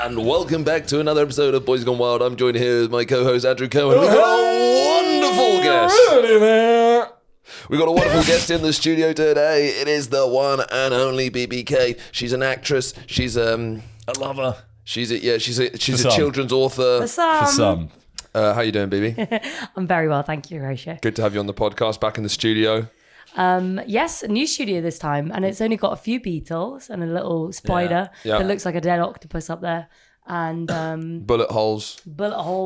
And welcome back to another episode of Boys Gone Wild. I'm joined here with my co-host Andrew Cohen. We've got a wonderful guest. We've got a wonderful guest in the studio today. It is the one and only Bebe Cave. She's an actress. She's a lover. She's a children's author. For some. How you doing, Bebe? I'm very well, thank you, Horatio. Good to have you on the podcast, back in the studio. Yes, a new studio this time, and it's only got a few beetles and a little spider that looks like a dead octopus up there, and bullet holes.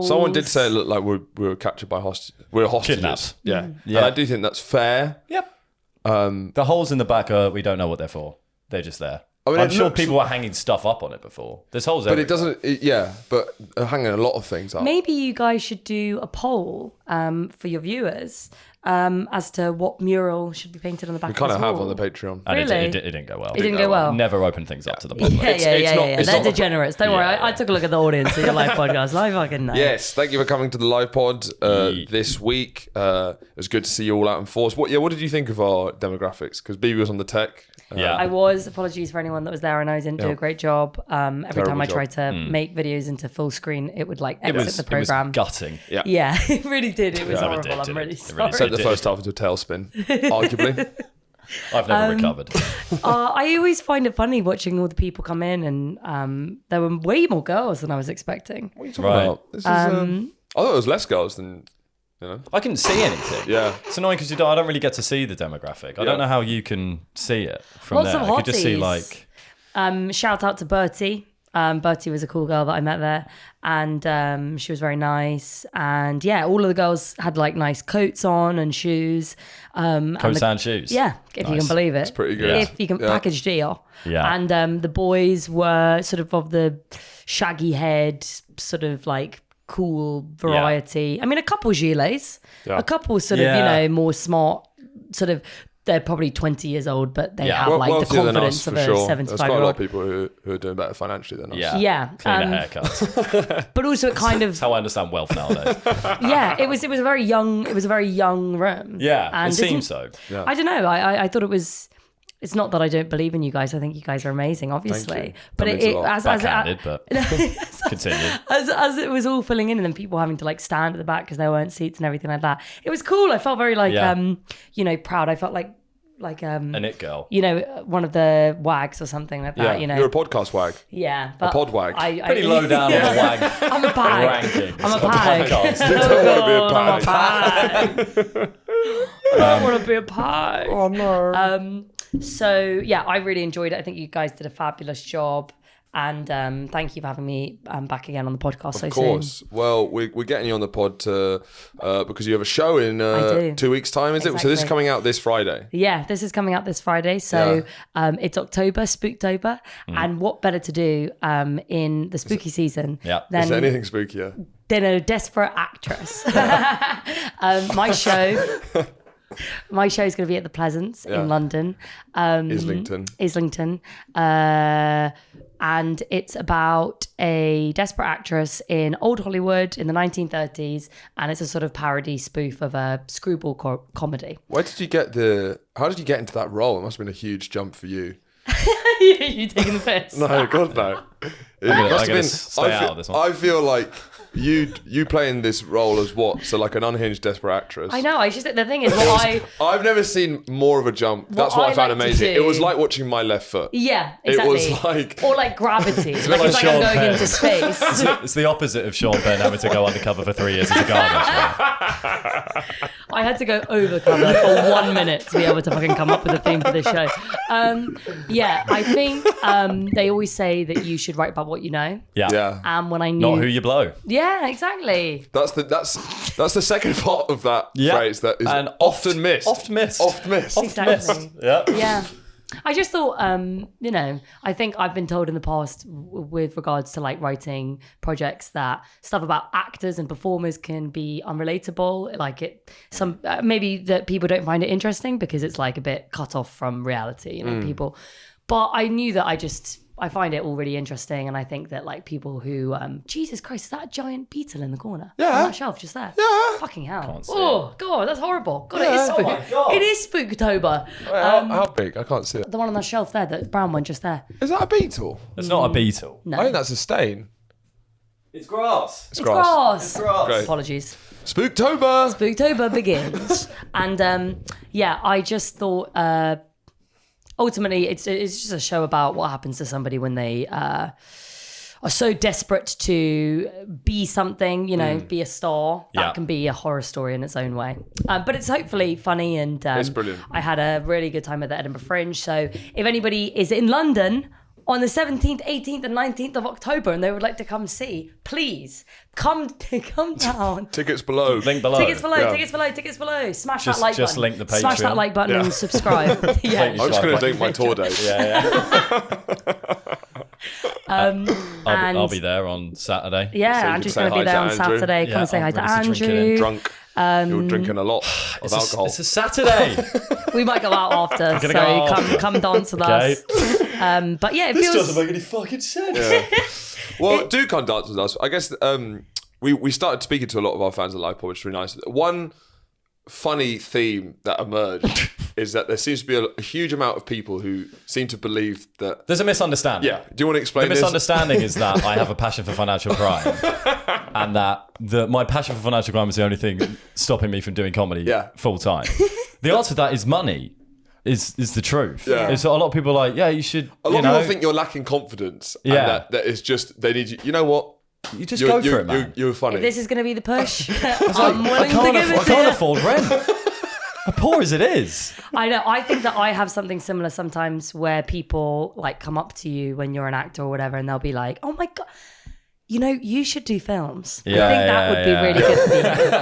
Someone did say it looked like we were captured by hostages. We were hostages. Kidnapped. Yeah, and I do think that's fair. Yep. The holes in the back we don't know what they're for. They're just there. I mean, I'm sure people were hanging stuff up on it before. There's holes everywhere. But it doesn't. But hanging a lot of things up. Maybe you guys should do a poll for your viewers as to what mural should be painted on the back. We kind of of this have wall. on the Patreon. And Really? it didn't go well. It didn't go well. Never open things up to the public. Yeah. They're degenerates. Don't worry. I took a look at the audience of your live podcast. I fucking know. Yes, thank you for coming to the live pod this week. It was good to see you all out in force. What did you think of our demographics? Because Bebe was on the tech. I was. Apologies for anyone that was there. I know I didn't do a great job. Every time I tried to make videos into full screen, it would exit the program. It was gutting. Yeah, it really did. It was horrible. I'm really sorry. Sent the first half into a tailspin, arguably. I've never recovered. I always find it funny watching all the people come in, and there were way more girls than I was expecting. What are you talking about? This is, I thought it was less girls than. I couldn't see anything. Yeah. It's annoying because I don't really get to see the demographic. I don't know how you can see it from Lots there. of I could just see hotties. Shout out to Bertie. Bertie was a cool girl that I met there, and she was very nice. And yeah, all of the girls had nice coats on and shoes. Coats and shoes. Yeah, if you can believe it. It's pretty good. If you can package deal. Yeah. And the boys were sort of the shaggy head, sort of cool variety. Yeah. I mean, a couple gilets, a couple sort of, more smart, sort of, they're probably 20 years old, but they have the confidence of a 75-year-old. There's quite a lot of people who are doing better financially than us. Yeah. Cleaner haircuts. But also it kind of... That's how I understand wealth nowadays. Yeah, it was a very young room. Yeah, and it seems so. Yeah. I don't know. I thought it was... It's not that I don't believe in you guys. I think you guys are amazing, obviously. But continue. As it was all filling in, and then people having to stand at the back because there weren't seats and everything like that. It was cool. I felt very proud. I felt like an it girl. One of the wags or something like that. You're a podcast wag. Yeah, a pod wag. Pretty low down on the wag. I'm a bag. Rankings. I'm a bag. I don't want to be a pie. Oh no. So yeah, I really enjoyed it. I think you guys did a fabulous job, and thank you for having me back again on the podcast so soon. Of course. Well, we're getting you on the pod because you have a show in 2 weeks' time, is it? So this is coming out this Friday. Yeah, this is coming out this Friday. So it's October, Spooktober, and what better to do in the spooky season than... Is there anything spookier? Than a desperate actress. My show is going to be at the Pleasance in London. Islington. And it's about a desperate actress in old Hollywood in the 1930s. And it's a sort of parody spoof of a screwball comedy. How did you get into that role? It must have been a huge jump for you. You taking the piss? No, God, no. I feel like you playing this role as what? So an unhinged desperate actress. I know. The thing is, I've never seen more of a jump. That's what I found amazing. It was like watching My Left Foot. Yeah, exactly. It was or Gravity. It's like I'm going into space. It's the opposite of Sean Penn having to go undercover for 3 years as a garbage. I had to go overcover for 1 minute to be able to fucking come up with a theme for this show. I think they always say that you should write about what you know. Yeah. And when I knew... Not who you blow. Yeah, exactly. That's the second part of that phrase that is often missed. Oft missed. Exactly. Yeah. I just thought, I think I've been told in the past with regards to writing projects that stuff about actors and performers can be unrelatable. Maybe that people don't find it interesting because it's a bit cut off from reality, people. But I knew that I find it all really interesting, and I think that like people who, Jesus Christ, is that a giant beetle in the corner? Yeah. On that shelf just there. Yeah. Fucking hell. Can't see Oh God, that's horrible. God, Yeah. it is Oh spook. my God. It is Spooktober. How big? I can't see it. The one on the shelf there, the brown one just there. Is that a beetle? It's not a beetle. No, I think that's a stain. It's grass. it's grass. Great. Apologies. Spooktober. Spooktober begins, and I just thought ultimately it's just a show about what happens to somebody when they are so desperate to be something, be a star. That can be a horror story in its own way, but it's hopefully funny, and It's brilliant. I had a really good time at the Edinburgh Fringe. So if anybody is in London on the 17th, 18th and 19th of October and they would like to come see, please come down. Tickets below. Link below. Tickets below, Yeah. tickets below. Smash Just- that like just button. link the Smash that Patreon. like button Yeah. and subscribe. yeah. I'm just going to link my tour date. I'll be there on Saturday. Yeah, So you Andrew's can say going to be hi there to on Andrew. Saturday. Come Yeah, and say hi I'm to ready to drink it Andrew. Drunk. You're drinking a lot of alcohol. It's a Saturday. We might go out after, so gonna go after. come dance with Okay. us. But yeah, it feels. make any fucking sense. Well, do come dance with us. I guess we started speaking to a lot of our fans at Live Pod, which is really nice. One funny theme that emerged is that there seems to be a huge amount of people who seem to believe that. There's a misunderstanding. Yeah. Do you want to The explain this? misunderstanding is that I have a passion for financial crime, and that my passion for financial crime is the only thing stopping me from doing comedy full time. The answer to that is money. Is the truth. Yeah. It's a lot of people are like, yeah, you should. A lot of people think you're lacking confidence. Yeah. And that it's just, they need you. You know what? you just go for it, man. You're funny. If this is going to be the push, I'm willing to give it I to can't you. afford rent. I'm poor as it is. I know. I think that I have something similar sometimes where people like come up to you when you're an actor or whatever, and they'll be like, "Oh my God, you should do films." I think that would be really good for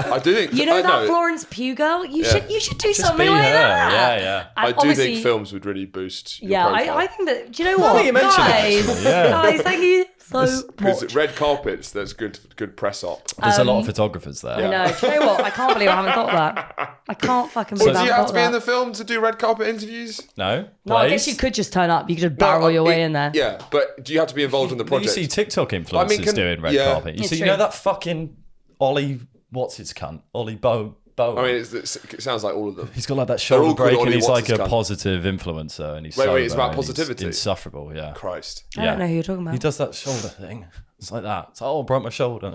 you. I do think. You know I that Florence Pugh girl? You should do Just something be like her. that. Yeah. And I do obviously- think films would really boost your Yeah, profile. I think that. Do you know what, that you mention it, guys? actually, yeah. Guys, thank you so Because much. red carpets, there's good press op. There's a lot of photographers there. I know. Do you know what? I can't believe I haven't thought of that. I can't fucking Well, believe I do you haven't have to thought be of in the that. film to do red carpet interviews? No? No, I guess Plays? you could just turn up. You could just barrel your way in there. Yeah, but do you have to be involved in the You project? see TikTok influencers doing red carpet. You It's see, true. you know that fucking Ollie, what's his cunt? Ollie Bow. I mean, it sounds like all of them. He's got like that all shoulder called break, and Ollie he's like a What's-his-cunt. positive influencer, and he's Wait, sober, it's about and he's positivity? insufferable, yeah. Christ. I don't know who you're talking about. He does that shoulder thing. It's like that. It's like, oh, I broke my shoulder.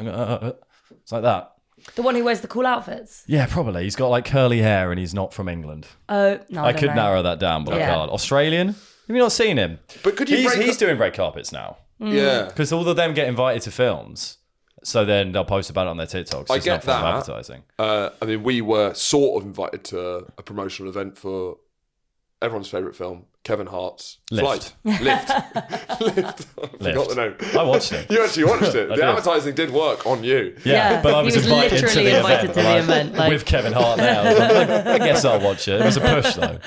It's like that. The one who wears the cool outfits. Yeah, probably. He's got like curly hair, and he's not from England. Oh no, I don't could know. narrow that down, but I Yeah. can't. Australian? Have you not seen him? But could you He's doing red carpets now. Yeah. Because all of them get invited to films, so then they'll post about it on their TikToks. I It's get not from that. advertising. I mean, we were sort of invited to a promotional event for everyone's favourite film, Kevin Hart's Lift. Flight. Lift. I forgot the name. I watched it. You actually watched it. I The did. advertising did work on you. Yeah, but I he was, was invited to literally the invited event, to the event, like- with Kevin Hart there. I was like, I guess I'll watch it. It was a push though.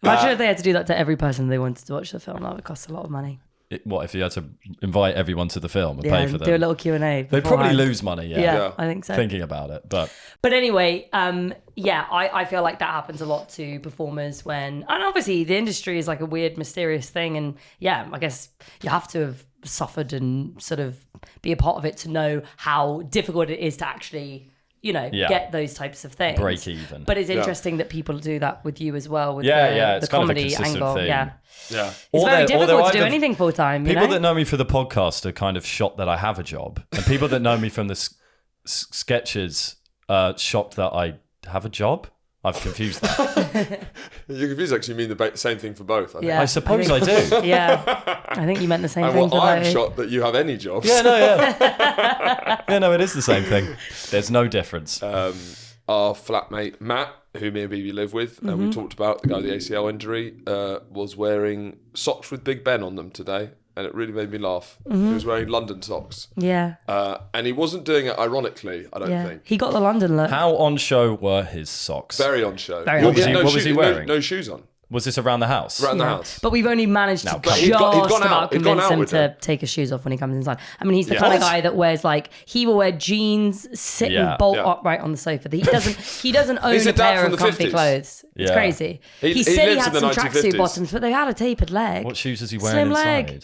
Imagine if they had to do that to every person they wanted to watch the film. That would cost a lot of money. What if you had to invite everyone to the film and Yeah, pay for them? do a little Q&A. They'd probably beforehand. lose money. Yeah, Yeah. I think so. Thinking about it, but Anyway, I feel like that happens a lot to performers and obviously the industry is like a weird, mysterious thing. And yeah, I guess you have to have suffered and sort of be a part of it to know how difficult it is to actually, get those types of things. break even. But it's interesting that people do that with you as well. With Yeah, the it's kind of a comedy consistent angle. theme. Yeah. Yeah. It's Or very they're difficult to do either- anything full time. people that know me for the podcast are kind of shocked that I have a job, and people that know me from the sketches are shocked that I have a job. I've confused that. You're confused, actually. You mean the same thing for both, I think. Yeah, I suppose I think- do. Yeah, I think you meant the same And thing. well, I'm Deloitte. shocked that you have any jobs. Yeah, no, it is the same thing. There's no difference. Our flatmate, Matt, who me and Bibi live with, and we talked about, the guy with the ACL injury, was wearing socks with Big Ben on them today. And it really made me laugh. He was wearing London socks. Yeah, And he wasn't doing it ironically, I don't yeah. think. He got the London look. How on show were his socks? Very on show. Very Well, on show. no What was he shoe- wearing? No shoes on. Was this around the house? Around the Yeah. house. But we've only managed Now, to come on. just He'd gone out. about He'd gone convince out him with to them. take his shoes off when he comes inside. I mean, he's the Yeah. kind of What? guy that wears like he will wear jeans, sit Yeah. and bolt Yeah. upright on the sofa. He doesn't own He's a a dad pair from of the comfy 50s. clothes. It's Yeah. crazy. He He said he lives had in the some 1950s. tracksuit bottoms, but they had a tapered leg. What shoes is he wearing Slim inside? leg.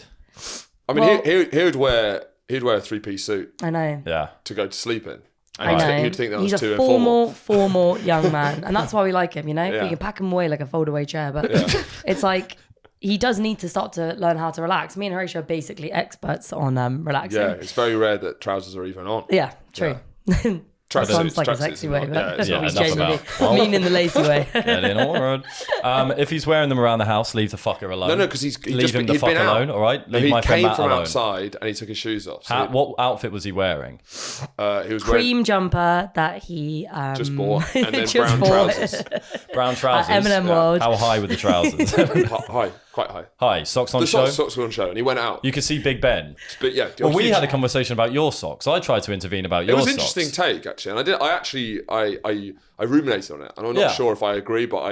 I mean, he would wear a 3-piece suit. I know. Yeah. To go to sleep in. I know. He'd think that was He's too a informal. formal young man, and that's why we like him. You know, Yeah. we can pack him away like a foldaway chair, but it's like he does need to start to learn how to relax. Me and Horatio are basically experts on relaxing. Yeah, it's very rare that trousers are even on. Yeah, true. That sounds like a sexy way, but that's what we genuinely mean in the lazy way. Get in order. If he's wearing them around the house, leave the fucker alone. No, because leave him the fuck alone. All right, leave my friend Matt alone. He came from outside and he took his shoes off. So what outfit was he wearing? He was cream jumper that he just bought, and then just brown trousers. Brown trousers. M&M World. How high were the trousers? High, quite high. High. Socks on show. Socks were on show, and he went out. You could see Big Ben. But yeah, well, we had a conversation about your socks. I tried to intervene about your socks. It was an interesting take, actually, and I ruminated on it, and I'm not sure if I agree, but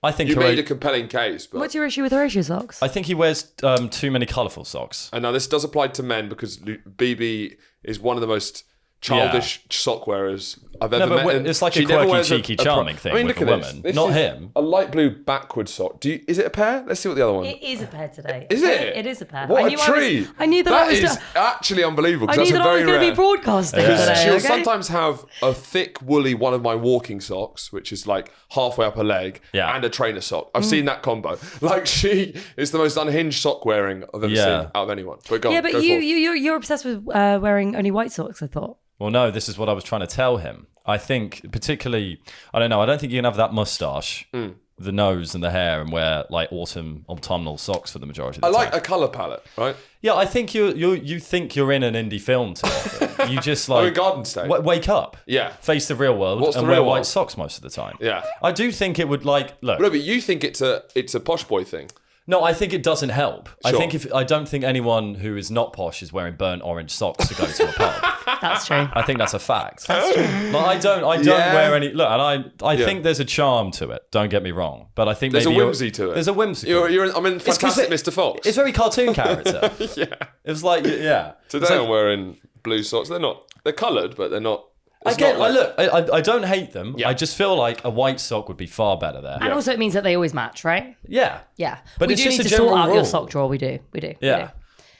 I think you made a compelling case. But what's your issue with Horatio socks? I think he wears too many colourful socks. And now this does apply to men because BB is one of the most childish sock wearers I've ever met. It's like a quirky, cheeky, charming thing with a woman. Not him. A light blue backward sock. Is it a pair? Let's see what the other one. It is a pair today. Is it? It is a pair. What a treat! I knew that is actually unbelievable. I knew that I was going to be broadcasting today. She'll sometimes have a thick, woolly one of my walking socks, which is like halfway up her leg, and a trainer sock. I've seen that combo. Like, she is the most unhinged sock wearing I've ever seen out of anyone. But go on, but you're obsessed with wearing only white socks, I thought. Well, no, this is what I was trying to tell him. I think particularly, I don't know, I don't think you can have that moustache, the nose and the hair, and wear like autumnal socks for the majority of the time. I like a colour palette, right? Yeah, I think you think you're in an indie film too often. You just like... in Garden State. Wake up. Yeah. Face the real world and wear white socks most of the time. Yeah. I do think it would look... No, but you think it's a posh boy thing. No, I think it doesn't help. Sure. I don't think anyone who is not posh is wearing burnt orange socks to go to a pub. That's true. I think that's a fact. That's true. Like, I don't wear any. Look, and I think there's a charm to it. Don't get me wrong, but I think there's maybe a whimsy to it. There's a whimsy. I'm in Fantastic Mr. Fox. It's very cartoon character. Yeah. It was like Today I'm wearing blue socks. They're coloured, but they're not. I don't hate them. Yeah. I just feel like a white sock would be far better there. And also it means that they always match, right? Yeah. Yeah. But we it's do just need a to sort general out rule. your sock drawer. We do. Yeah. We do.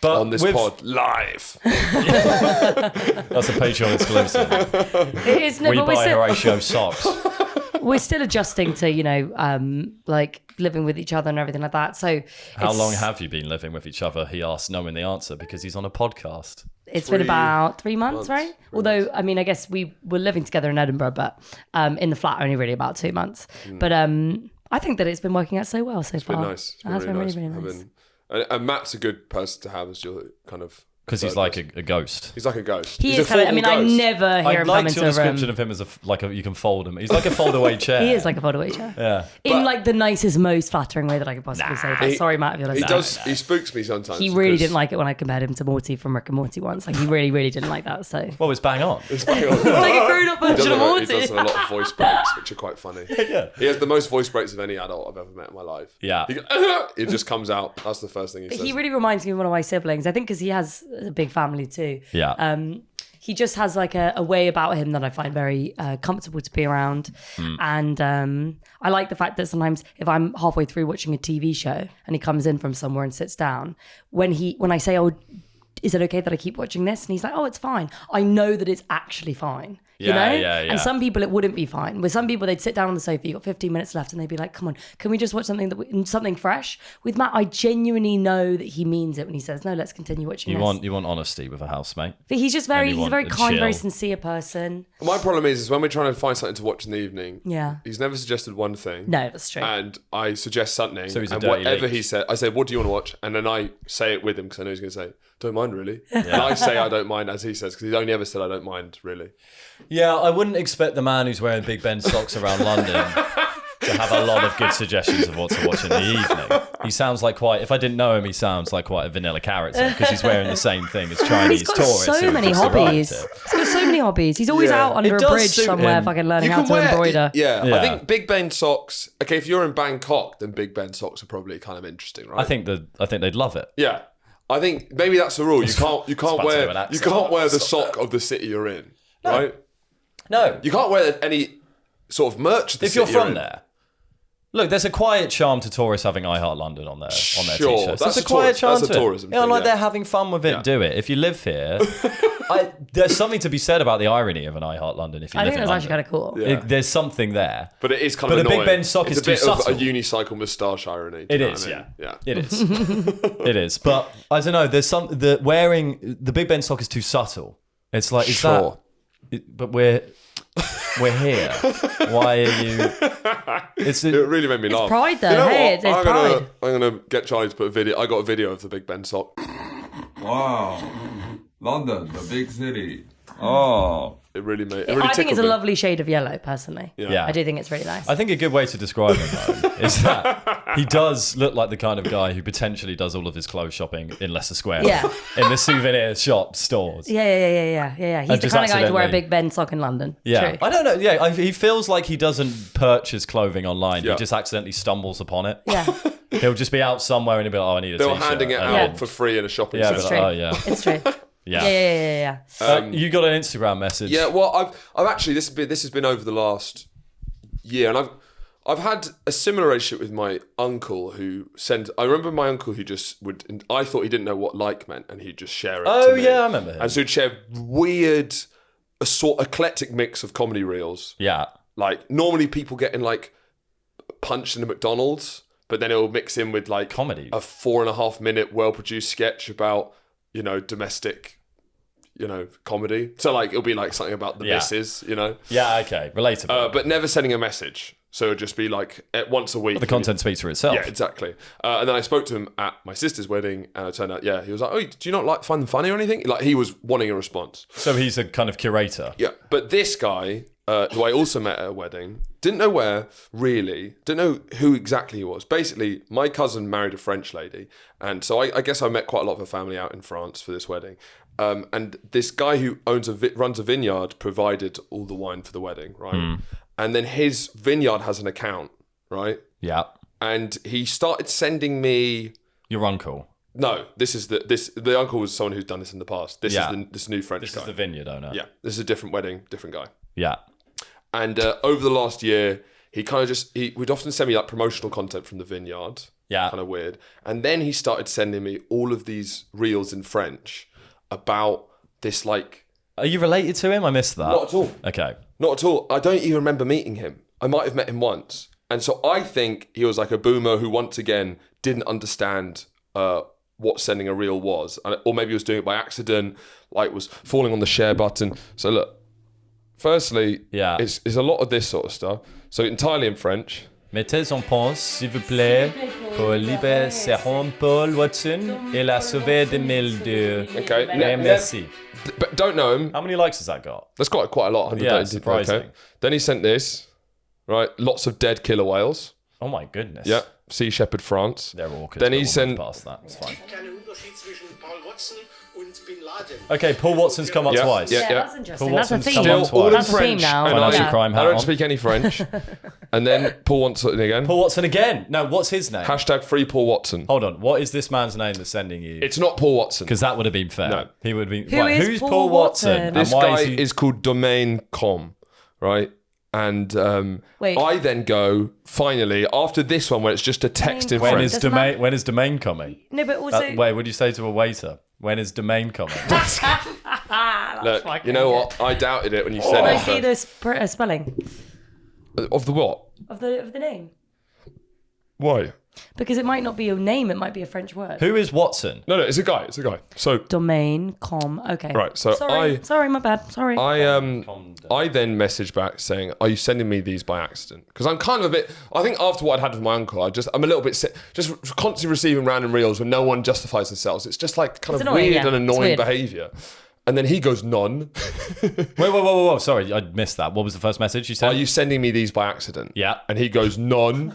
But on this pod live. That's a Patreon exclusive. It is. No, we but buy Horatio socks. We're still adjusting to, like living with each other and everything like that. So how long have you been living with each other? He asked, knowing the answer because he's on a podcast. It's been about 3 months, right? Although, I mean, I guess we were living together in Edinburgh, but in the flat only really about 2 months. But I think that it's been working out so well so far. It's been nice. It's been really nice. And Matt's a good person to have as your kind of... Because he's like a ghost. He's like a ghost. He is kind of, I mean, I never hear him come into a room. I liked your description of him as you can fold him. He's like a foldaway chair. He is like a foldaway chair. Yeah. In like the nicest, most flattering way that I could possibly say that. Sorry, Matt, if you're listening. He spooks me sometimes. He really didn't like it when I compared him to Morty from Rick and Morty once. Like, he really, really didn't like that, so... Well, it's bang on. It's bang on. It's like a grown-up version of Morty. He does a lot of voice breaks, which are quite funny. Yeah. He has the most voice breaks of any adult I've ever met in my life. Yeah. It just comes out. That's the first thing he says. He really reminds me of one of my siblings. I think because he has a big family too. Yeah. He just has like a way about him that I find very comfortable to be around. And I like the fact that sometimes if I'm halfway through watching a TV show and he comes in from somewhere and sits down, when I say, oh, is it okay that I keep watching this? And he's like, oh, it's fine. I know that it's actually fine. You know? Yeah. And some people it wouldn't be fine. With some people they'd sit down on the sofa, you got 15 minutes left, and they'd be like, come on, can we just watch something fresh? With Matt, I genuinely know that he means it when he says, no, let's continue watching this. You want honesty with a housemate. But he's just he's a very kind, chill. very sincere person. My problem is when we're trying to find something to watch in the evening, he's never suggested one thing. No, that's true. And I suggest something, so he's a and dirty whatever leech. he said, I say, what do you want to watch? And then I say it with him because I know he's going to say, don't mind really. And I say I don't mind as he says because he's only ever said I don't mind really. Yeah, I wouldn't expect the man who's wearing Big Ben socks around London to have a lot of good suggestions of what to watch in the evening. He sounds like if I didn't know him, he sounds like quite a vanilla character because he's wearing the same thing as Chinese tourists. He's got so many hobbies. He's got so many hobbies. He's always out under a bridge somewhere fucking learning how to embroider. I think Big Ben socks, okay, if you're in Bangkok, then Big Ben socks are probably kind of interesting, right? I think they'd love it. Yeah. I think maybe that's the rule. You can't wear the sock of the city you're in, right? No. You can't wear any sort of merch of the if city you're from in. there. Look, there's a quiet charm to tourists having I Heart London on their t-shirts. That's There's a quiet charm that's to a tourism it. Yeah, thing, like yeah. they're having fun with it. Do it. If you live here, there's something to be said about the irony of an I Heart London. If you I live think in that's London. actually kind of cool. Yeah. There's something there. But it is kind But of a Big annoying. Ben sock it's is a bit too of subtle. a unicycle moustache irony. It do you know is, what I mean? Yeah. It is. It is. But I don't know. There's wearing the Big Ben sock is too subtle. It's like, is Sure. but we're here. Why are you? It really made me laugh. pride though, You know hey, what? it's pride. I'm gonna get Charlie to put a video. I got a video of the Big Ben sock. Wow. London, the big city. Oh. It really I think it's tickled a me. lovely shade of yellow, personally. Yeah. I do think it's really nice. I think a good way to describe him though is that he does look like the kind of guy who potentially does all of his clothes shopping in Leicester Square. Yeah. In the souvenir shop stores. Yeah. He's the just kind of guy to wear a accidentally- Big Ben sock in London. Yeah, True. I don't know. Yeah, he feels like he doesn't purchase clothing online. Yeah. He just accidentally stumbles upon it. Yeah, He'll just be out somewhere and he'll be like, "Oh, I need a They were t-shirt." handing it And out then- for free in a shopping Yeah, centre. it's but- true. oh, yeah. It's true. Yeah. Yeah. You got an Instagram message. Yeah, well, I've actually this has been over the last year, and I've had a similar relationship with my uncle who sent. I remember my uncle who just would. I thought he didn't know what like meant, and he'd just share it. Oh to me. yeah, I remember him. And so he'd share weird, a sort eclectic mix of comedy reels. Yeah. Like normally people getting like punched in a McDonald's, but then it'll mix in with like Comedy. a 4.5 minute well produced sketch about domestic. Comedy. So like it'll be like something about the Yeah. missus, Yeah. Okay. Relatable. but never sending a message. So it'd just be like once a week. the content speaks for itself. Yeah, exactly. And then I spoke to him at my sister's wedding, and it turned out, he was like, "Oh, do you not find them funny or anything?" Like he was wanting a response. So he's a kind of curator. Yeah, but this guy, who I also met at a wedding, didn't know where really, didn't know who exactly he was. Basically, my cousin married a French lady, and so I guess I met quite a lot of her family out in France for this wedding. And this guy who runs a vineyard provided all the wine for the wedding, right? And then his vineyard has an account, right? Yeah. And he started sending me. Your uncle. No, the uncle was someone who's done this in the past. This is this new French This guy. is the vineyard owner. Yeah, this is a different wedding, different guy. Yeah. And over the last year, he kind of would often send me like promotional content from the vineyard. Yeah. Kind of weird. And then he started sending me all of these reels in French about this like. Are you related to him? I missed that. Not at all. Okay. Not at all. I don't even remember meeting him. I might have met him once. And so I think he was like a boomer who once again didn't understand what sending a reel was. Or maybe he was doing it by accident, like was falling on the share button. So look, firstly, it's a lot of this sort of stuff. So entirely in French. Mettez en pause, s'il vous plaît, pour libérer Paul Watson et la sauver des mildiou. Okay. Merci. But don't know him. How many likes has that got? That's got quite a lot. 130. Yeah, surprising. Okay. Then he sent this, right? Lots of dead killer whales. Oh my goodness. Yeah. Sea Shepherd France. They're awkward. Then but he we'll sent. move past that. It's fine. Keinen Unterschied zwischen Paul Watson und Bin Laden. Okay, Paul Watson's come up Yeah, twice. yeah. That's interesting. Paul That's a Watson's theme. come Still on all in That's a theme French. now. and Financial I- crime hat I don't on. speak any French. And then Paul Watson again. Paul Watson again. No, what's his name? Hashtag free Paul Watson. Hold on. What is this man's name that's sending you? It's not Paul Watson. Because that would have been fair. No. He would be. Who is who's Paul Paul Watson? Watson? And This why guy is he? is called Domain.com, right? And Wait. I then go, finally, after this one where it's just a text in Domain.com. when French. is Does domain? When is domain coming? No, but also. Wait, would you say to a waiter? When is domain coming? Look, you know what? I doubted it when you Can said I it. see the spelling Of the what? of the name? Why? Because it might not be a name, it might be a French word. Who is Watson? No, it's a guy. It's a guy. So, Domain.com. Okay. right. So Sorry, my bad. Sorry. I then messaged back saying, "Are you sending me these by accident?" Because I'm kind of a bit. I think after what I'd had with my uncle, I'm a little bit sick. Just constantly receiving random reels when no one justifies themselves. It's just like kind It's of annoying, weird yeah. and It's annoying weird. behaviour. And then he goes, "None." Whoa. Sorry, I missed that. What was the first message you Are sent? you sending me these by accident? Yeah. And he goes, "None."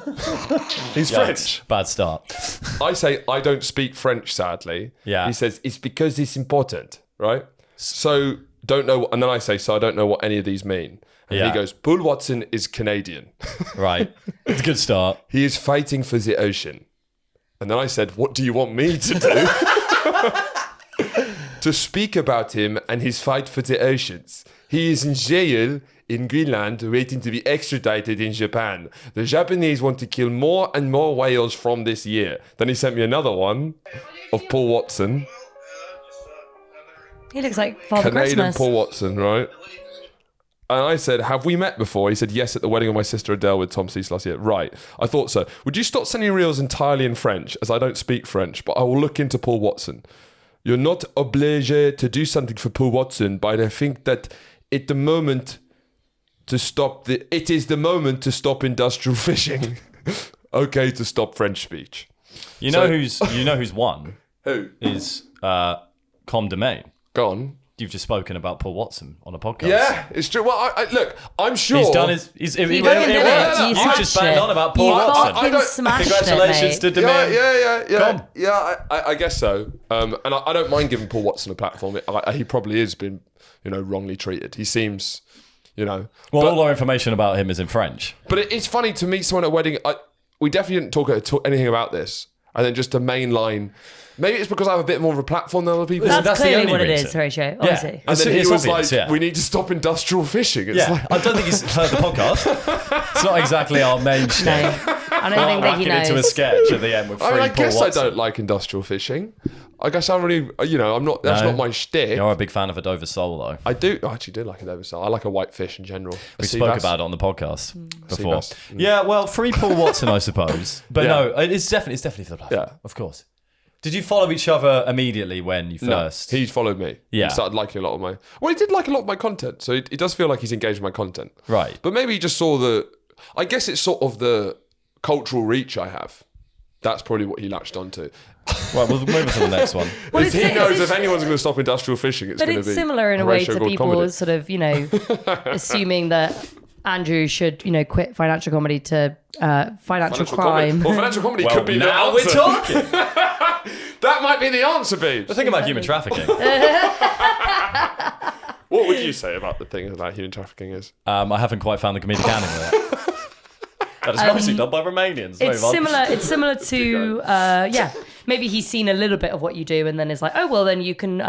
He's French. Yikes. Bad start. I say, "I don't speak French, sadly." Yeah. He says, "It's because it's important," right? So don't know. And then I say, "So I don't know what any of these mean." And Yeah. he goes, "Paul Watson is Canadian. Right. It's a good start. He is fighting for the ocean." And then I said, "What do you want me to do?" To speak about him and his fight for the oceans. He is in jail in Greenland waiting to be extradited in Japan. The Japanese want to kill more and more whales from this year. Then he sent me another one of Paul Watson. He looks like Father Canadian Christmas. Paul Watson, right? And I said, have we met before? He said, yes, at the wedding of my sister Adele with Tom Cease last year. Right. I thought so. Would you stop sending reels entirely in French, as I don't speak French, but I will look into Paul Watson. You're not obliged to do something for Paul Watson, but I think that it is the moment to stop industrial fishing. Okay, to stop French speech. You know who's won? Who? Is Com Domain. Go on. You've just spoken about Paul Watson on a podcast. Yeah, it's true. Well, look, I'm sure He's done his. You fucking did it. You just banged on about Paul You Watson. fucking smashed Congratulations it, to mate. Domain. Yeah. Yeah, I guess so. And I don't mind giving Paul Watson a platform. He probably has been, wrongly treated. He seems, Well, all our information about him is in French. But it's funny to meet someone at a wedding. We definitely didn't talk anything about this. And then just a main line. Maybe it's because I have a bit more of a platform than other people. That's the clearly only what it reason. is, Horatio. Obviously. And then he It's was obvious, like, we need to stop industrial fishing. It's Yeah, like, I don't think he's heard the podcast. It's not exactly our main shtick. No, I don't think that he Whacking into a knows. sketch at the end with free I Paul guess Watson. I don't like industrial fishing. I guess I'm really, I'm not, that's No. not my shtick. You're a big fan of a Dover sole, though. I actually do like a Dover sole. I like a white fish in general. We spoke about it on the podcast before. bass. Yeah, well, free Paul Watson, I suppose. But Yeah. no, it's definitely for the platform. Yeah. Of course. Did you follow each other immediately when you No, first? he followed me. Yeah. He started liking a lot of my... Well, he did like a lot of my content, so it does feel like he's engaged with my content. Right. But maybe he just saw I guess it's sort of the cultural reach I have. That's probably what he latched onto. Right, we'll move on to the next one. Well, He knows if anyone's going to stop industrial fishing, it's But going to be... it's similar in a way Horatio to Gold people comedy. sort of, assuming that Andrew should, quit financial comedy to financial crime. Comedy. Well, financial comedy could be the now we're answer. talking. That might be the answer, Beebs. The thing about human trafficking. What would you say about the thing about human trafficking is? I haven't quite found the comedic ending with it. That is mostly done by Romanians. It's Move on. similar. It's similar to maybe he's seen a little bit of what you do, and then it's like, oh well, then you can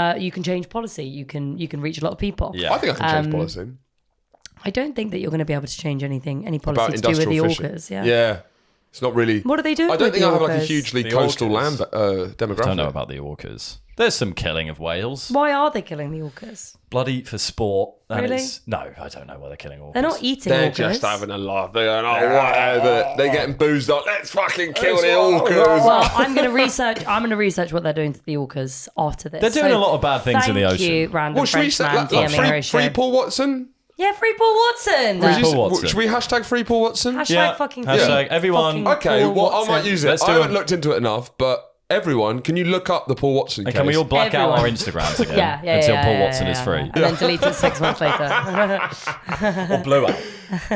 change policy. You can reach a lot of people. Yeah. I think I can change policy. I don't think that you're going to be able to change any About policy to do with the industrial fishing. orcas. Yeah. Yeah. It's not really... What are they doing? I don't with think the I have like a orcas? hugely The coastal orcas. land demographic. I don't know about the orcas. There's some killing of whales. Why are they killing the orcas? Bloody for sport. And Really? No, I don't know why they're killing orcas. They're not eating They're orcas. just having a laugh. They're going, oh, whatever. They're getting boozed up. Let's fucking kill the orcas. Well, I'm going to research what they're doing to the orcas after this. They're doing a lot of bad things in the ocean. Thank you, random Well, should we French say man DMing Horatio. free Paul Watson? Yeah, free Paul Watson. Paul Watson. Should we hashtag free Paul Watson? Hashtag fucking free. Hashtag everyone- fucking Okay, Paul well, I Watson. might use it. Let's I do haven't it. looked into it enough, but everyone, can you look up the Paul Watson And case? can we all black out Everyone. our Instagrams again Yeah, until yeah, Paul yeah, Watson yeah, is yeah. free? And then delete it 6 months later. Or blue out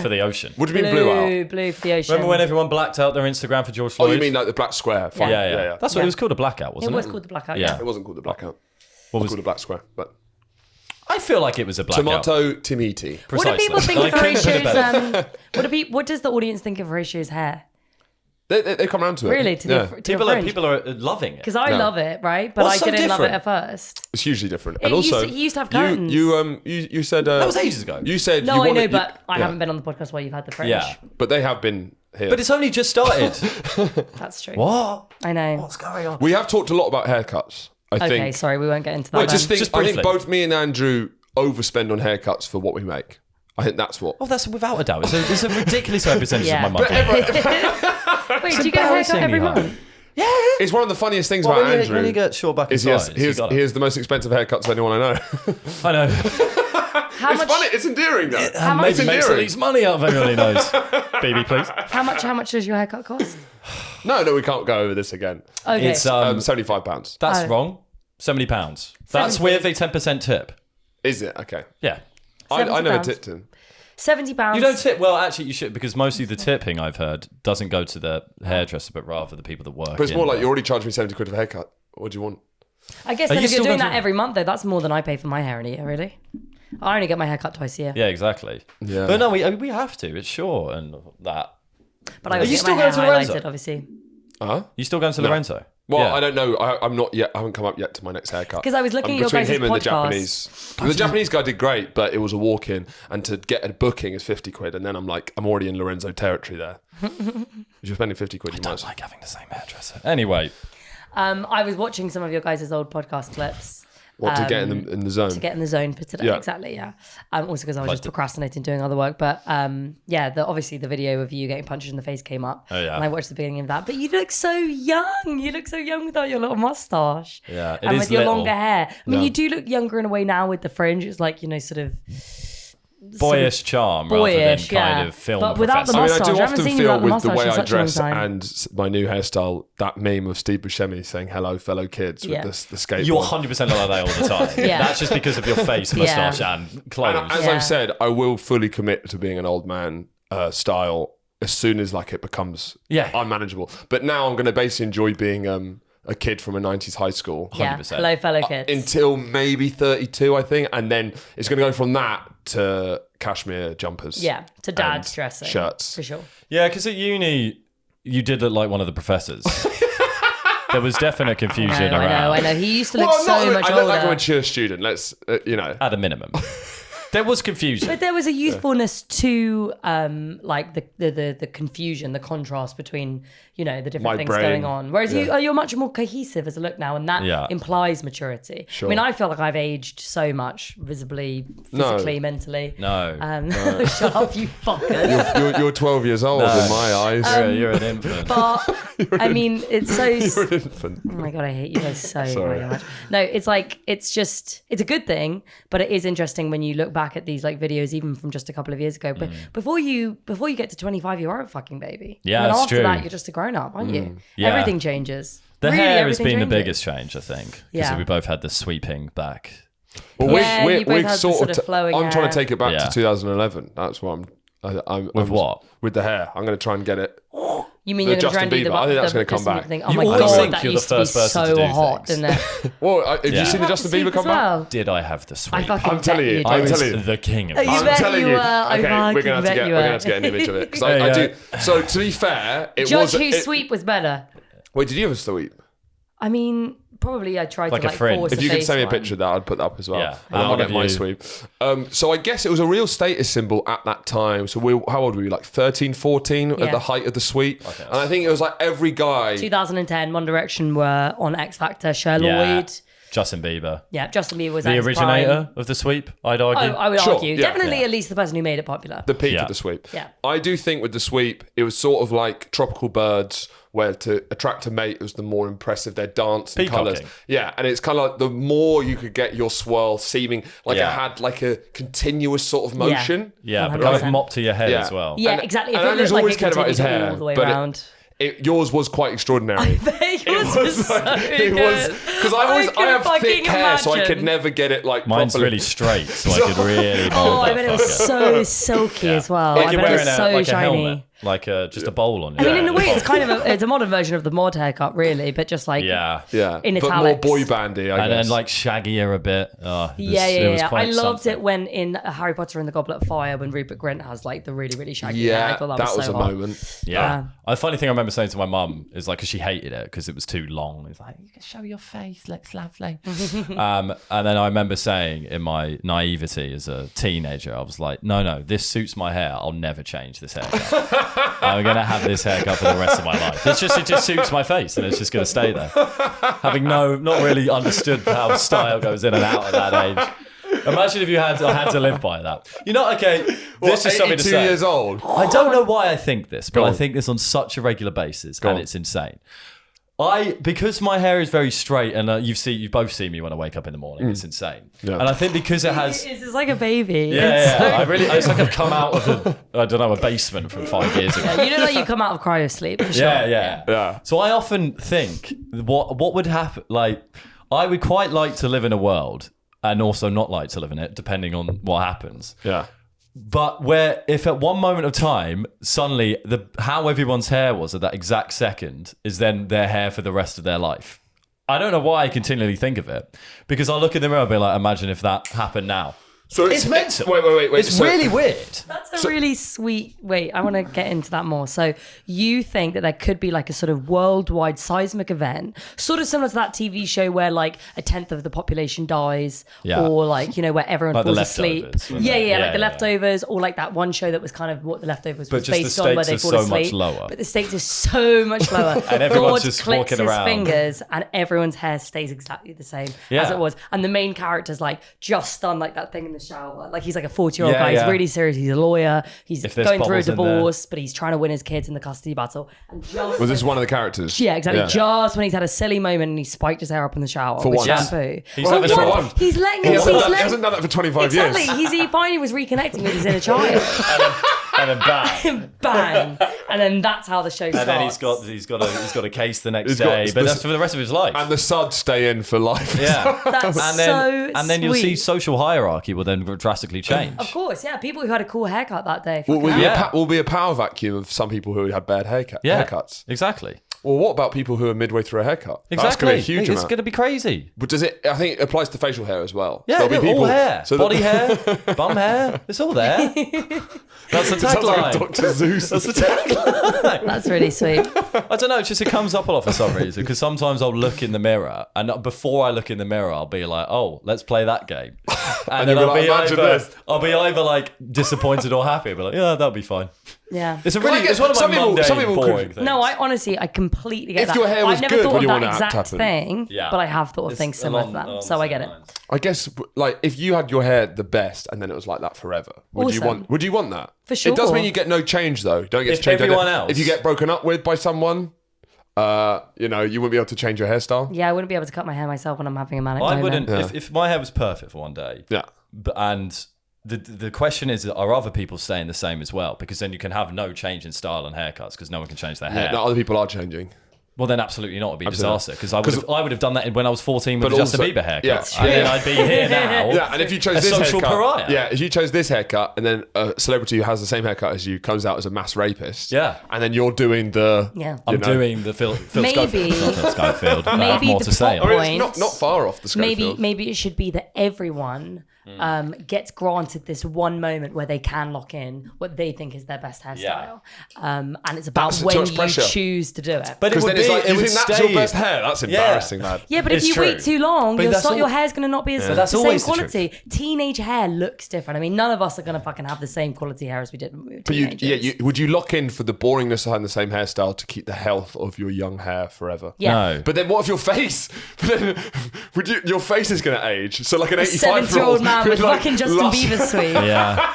for the ocean. What do you mean blue out? Blue for the ocean. Remember when everyone blacked out their Instagram for George Oh, Floyd? you mean like the black square? Fine. Yeah. That's what it was called, a blackout, it wasn't it? was called the blackout? Yeah. Yeah. It wasn't called the blackout. What It was was called the black square, but... I feel like it was a blackout. Tomato Timiti. What do people think I of couldn't put it better. Horatio's? What does the audience think of Horatio's hair? They come around to it. Really, to Yeah. the fringe? People are loving it. Because I No. love it, right? But What's I so didn't love it different? at first. It's hugely different. It And used also, to- he used to have curtains. you said... that was ages ago. You said No, you I know, wanted... but I yeah. haven't been on the podcast while you've had the fringe. Yeah. But they have been here. But it's only just started. That's true. What? I know. What's going on? We have talked a lot about haircuts, I Okay, think. sorry, we won't get into that. I just then. think, Just I think briefly. both me and Andrew overspend on haircuts for what we make. I think that's what... Oh, that's without a doubt. It's a ridiculous representation Yeah. of my monthly. Wait, do you get a haircut every embarrassingly month? It's one of the funniest things about Andrew. when you get short back and is he has, sides, he you has, got it. he has the most expensive haircuts of anyone I know. I know. How It's much? funny. It's endearing, though. How much? Maybe makes at endearing. least money out of everyone he knows. BB, please. How much does your haircut cost? No, we can't go over this again. Okay. It's £75. that's Oh. wrong. £70. That's 70. with a 10% tip. Is it? Okay. Yeah. I never £70. tipped him. £70. You don't tip. Well, actually, you should, because mostly the tipping I've heard doesn't go to the hairdresser, but rather the people that work. But it's more in like the- you already charged me 70 quid for a haircut. What do you want? I guess Are then you if you're still doing going that to- every month, though, that's more than I pay for my hair in a year, really. I only get my hair cut twice a year. Yeah, exactly. Yeah. But no, we have to. It's short and that. But I Are always you get still my hair going to Lorenzo? highlighted, obviously. Uh-huh. You still going to Lorenzo? Well, Yeah. I don't know. I'm not yet. I haven't come up yet to my next haircut. 'Cause I was looking at your between guys' him and the podcast. Japanese. The Japanese guy did great, but it was a walk-in, and to get a booking is 50 quid, and then I'm already in Lorenzo territory there. If you're spending 50 quid, you might. I don't like having the same hairdresser. Anyway, I was watching some of your guys' old podcast clips. What to get in the zone? To get in the zone for today, Yeah. exactly, yeah. Also because I was just procrastinating doing other work. But obviously the video of you getting punched in the face came up. Oh, yeah. And I watched the beginning of that. But you look so young. You look so young without your little mustache. Yeah, it and is with your little. longer hair. I mean, you do look younger in a way now with the fringe. It's like, sort of... boyish charm rather than kind of film But without the professor. mustache. I do I haven't often seen you feel without the with the mustache way in I such a long dress time. and my new hairstyle, that meme of Steve Buscemi saying "Hello, fellow kids" Yeah. with the skateboard. You 100% look like that all the time. Yeah. That's just because of your face, moustache, and clothes. And as Yeah. I've said, I will fully commit to being an old man style as soon as it becomes unmanageable. But now I'm going to basically enjoy being a kid from a 90s high school. Yeah, 100%. hello fellow kids. Until maybe 32, I think. And then it's going to go from that to cashmere jumpers. Yeah, to dad's and dressing. shirts. For sure. Yeah, because at uni, you did look like one of the professors. There was definite confusion around. I know. He used to look Well, so much I older. look like a mature student. Let's, At a minimum. There was confusion. But there was a youthfulness to like the confusion, the contrast between, the different My things brain. going on. Whereas you're much more cohesive as a look now, and that Yeah. implies maturity. Sure. I mean, I feel like I've aged so much, visibly, physically, mentally. No. Shut up, you fuckers. you're 12 years old in my eyes. You're an infant. But I mean, it's so. You're an infant. Oh my god, I hate you guys so Sorry. very much. No, it's like it's a good thing, but it is interesting when you look back at these like videos, even from just a couple of years ago. But before you get to 25, you are a fucking baby. Yeah, and then that's after true. that, you're just a grown up, aren't you? Yeah. Everything changes. The Really, hair has everything been the changes. biggest change, I think. Because Yeah. we both had the sweeping back. Well, Yeah, you both had the sort of flowing I'm trying hair. to take it back Yeah. to 2011. That's what I'm With what? With the hair. I'm going to try and get it. You mean The you're going to try Justin and do the Bieber. I think that's gonna come Justin back. Bieber thing? Oh You my always god, think that you're the used to be first person to so do hot, things. didn't it? Well, have you seen the Have Justin to Bieber sweep come as back? well. Did I have the sweep? I fucking I'm telling bet you, you I'm did. telling you. The king of You the bet sweep. I'm telling you you. were. I Okay, we're fucking gonna have to bet get you we're gonna were. have to get an image of it because Yeah, I yeah. do. So to be fair, it Judge was. whose it- sweep was better. Wait, did you have a sweep? I mean, probably I tried Like to a like friend. force If a you could face send me a one. picture of that, I'd put that up as well. Yeah. And I'll get give my you- sweep. So I guess it was a real status symbol at that time. So how old were we? Like 13, 14 Yeah. at the height of the sweep. And I think it was like every guy. 2010, One Direction were on X Factor. Cher Yeah. Lloyd. Justin Bieber. Yeah, Justin Bieber was The at his originator prime. of the sweep, I'd argue. I would Sure, argue. yeah. Definitely Yeah. at least the person who made it popular. The peak Yeah. of the sweep. Yeah. I do think with the sweep, it was sort of like tropical birds, where to attract a mate was the more impressive their dance and Peacocking. colours. Yeah, and it's kind of like the more you could get your swirl seeming like Yeah. it had like a continuous sort of motion. Yeah, but 100%. kind of mop to your head Yeah. as well. Yeah, And- exactly. If and it Andrew's looked like always it cared about his continued hair, all the way but around. Yours was quite extraordinary. Yours was so good. Because I can have thick fucking hair, so I could imagine. never get it like Mine's properly. really straight, so I could really Oh, hold I that bet it was fucker. so silky as well. Like I you're bet it wearing was so like a shiny. helmet, like just a bowl on I your mean, in a head. way, it's kind of it's a modern version of the mod haircut, really, but just like Yeah. Yeah, in but more italics. boy bandy, I And guess. then like shaggier a bit. Oh, it was- Yeah, it yeah, was yeah. I quite loved something. it when in Harry Potter and the Goblet of Fire, when Rupert Grint has like the really, really shaggy hair. I yeah, thought that was so a hot. moment. Yeah. A funny thing I remember saying to my mum is like, because she hated it because it was too long. It's like, you can show your face, looks lovely. And then I remember saying in my naivety as a teenager, I was like, no, this suits my hair. I'll never change this haircut. I'm going to have this haircut for the rest of my life. It just suits my face and it's just going to stay there. Having not really understood how style goes in and out at that age. Imagine if I had to live by that. You know, okay, this is something to 82 say. years old. I don't know why I think this, but Go I on. think this on such a regular basis, Go and on. it's insane. Because my hair is very straight, and you both see me when I wake up in the morning. It's insane, Yeah. and I think because it has. It's like a baby. Yeah, it's like I've come out of a basement from 5 years ago. You look like you come out of cryo sleep for sure. Yeah. So I often think what would happen. Like, I would quite like to live in a world, and also not like to live in it, depending on what happens. Yeah. But where if at one moment of time, suddenly how everyone's hair was at that exact second is then their hair for the rest of their life. I don't know why I continually think of it. Because I'll look in the mirror and be like, imagine if that happened now. So It's mental. Wait. It's really weird. That's a really sweet. Wait, I want to get into that more. So you think that there could be like a sort of worldwide seismic event, sort of similar to that TV show where like a tenth of the population dies, or like, you know, where everyone Like The falls asleep. Leftovers, Like The Leftovers, or like that one show that was kind of what The Leftovers was just the based on, where they stakes fall are so much asleep. lower. But the stakes are so much lower. And everyone's God just clicks walking his around. fingers, and everyone's hair stays exactly the same as it was. And the main character's like just done like that thing in the shower. Like he's like a 40-year-old guy. He's really serious. He's a lawyer. He's going through a divorce, but he's trying to win his kids in the custody battle. And just Was this one of the characters? yeah, exactly. Yeah. Just when he's had a silly moment and he spiked his hair up in the shower with once. shampoo. He's having a one. He's letting He him. hasn't done that for 25 years. Exactly. He finally was reconnecting with his inner child. And then bang. Bang. And then that's how the show starts. And then he's got a case the next day, but that's for the rest of his life. And the suds stay in for life. Yeah, That's and then you'll see sweet. social hierarchy will then drastically change. Of course, yeah. People who had a cool haircut that day. Will be a power vacuum of some people who had bad haircuts. Exactly. Well, what about people who are midway through a haircut? That's Exactly. going to be a huge It's amount. going to be crazy. But does it? I think it applies to facial hair as well. Yeah, So there'll be all hair, so body hair, bum hair. It's all there. That's the It sounds like tagline. a Dr. Zeus. That's the tagline. That's really sweet. I don't know. It comes up a lot for some reason because sometimes I'll look in the mirror and before I look in the mirror, I'll be like, "Oh, let's play that game," and then you'll be like, "Imagine this." I'll be either like disappointed or happy. I'll be like, "Yeah, that'll be fine." Yeah. It's one of some my people- mundane, some people boring could- things. No, I honestly, I completely get If that. your hair was I've never good, thought would of you that want that to exact happen? thing, Yeah. but I have thought of It's things similar to along that. So I get it. lines. I guess, like, if you had your hair the best and then it was like that forever, would you Awesome. want that? For sure. It does mean you get no change though. You don't get If to change everyone your- else- If you get broken up with by someone, you wouldn't be able to change your hairstyle. Yeah, I wouldn't be able to cut my hair myself when I'm having a manic I moment. wouldn't. If my hair was perfect for one day, Yeah. and the question is, are other people staying the same as well? Because then you can have no change in style and haircuts because no one can change their hair. Yeah, no, other people are changing. Well, then absolutely not. It'd be a Absolutely. disaster because I would have done that when I was 14 with But the Justin also- Bieber haircut. yeah. And then I'd be here now. Yeah, and if you chose a this social haircut, pariah. yeah, if you chose this haircut and then a celebrity who has the same haircut as you comes out as a mass rapist, Yeah. and then you're doing the, Yeah. I'm doing the Phil Maybe- Schofield. Not Phil Schofield. I have Maybe more the to say. plot I mean, point- it's not far off the Schofield. Maybe it should be that everyone gets granted this one moment where they can lock in what they think is their best hairstyle, and it's about That's too when much you pressure. choose to do it. But it Because would then be, it's like, it you would think that's stay. your best hair? That's embarrassing, man. Yeah, but if It's you true. wait too long, But that's your all- hair's going to not be the that's same always the quality. Teenage hair looks different. I mean, none of us are going to fucking have the same quality hair as we did when we were But teenagers. would you lock in for the boringness of having the same hairstyle to keep the health of your young hair forever? Yeah. No. But then what if your face? But then, your face is going to age. So like an 85-year-old 70-year-old man with like fucking Justin lush- Bieber sweet. Yeah.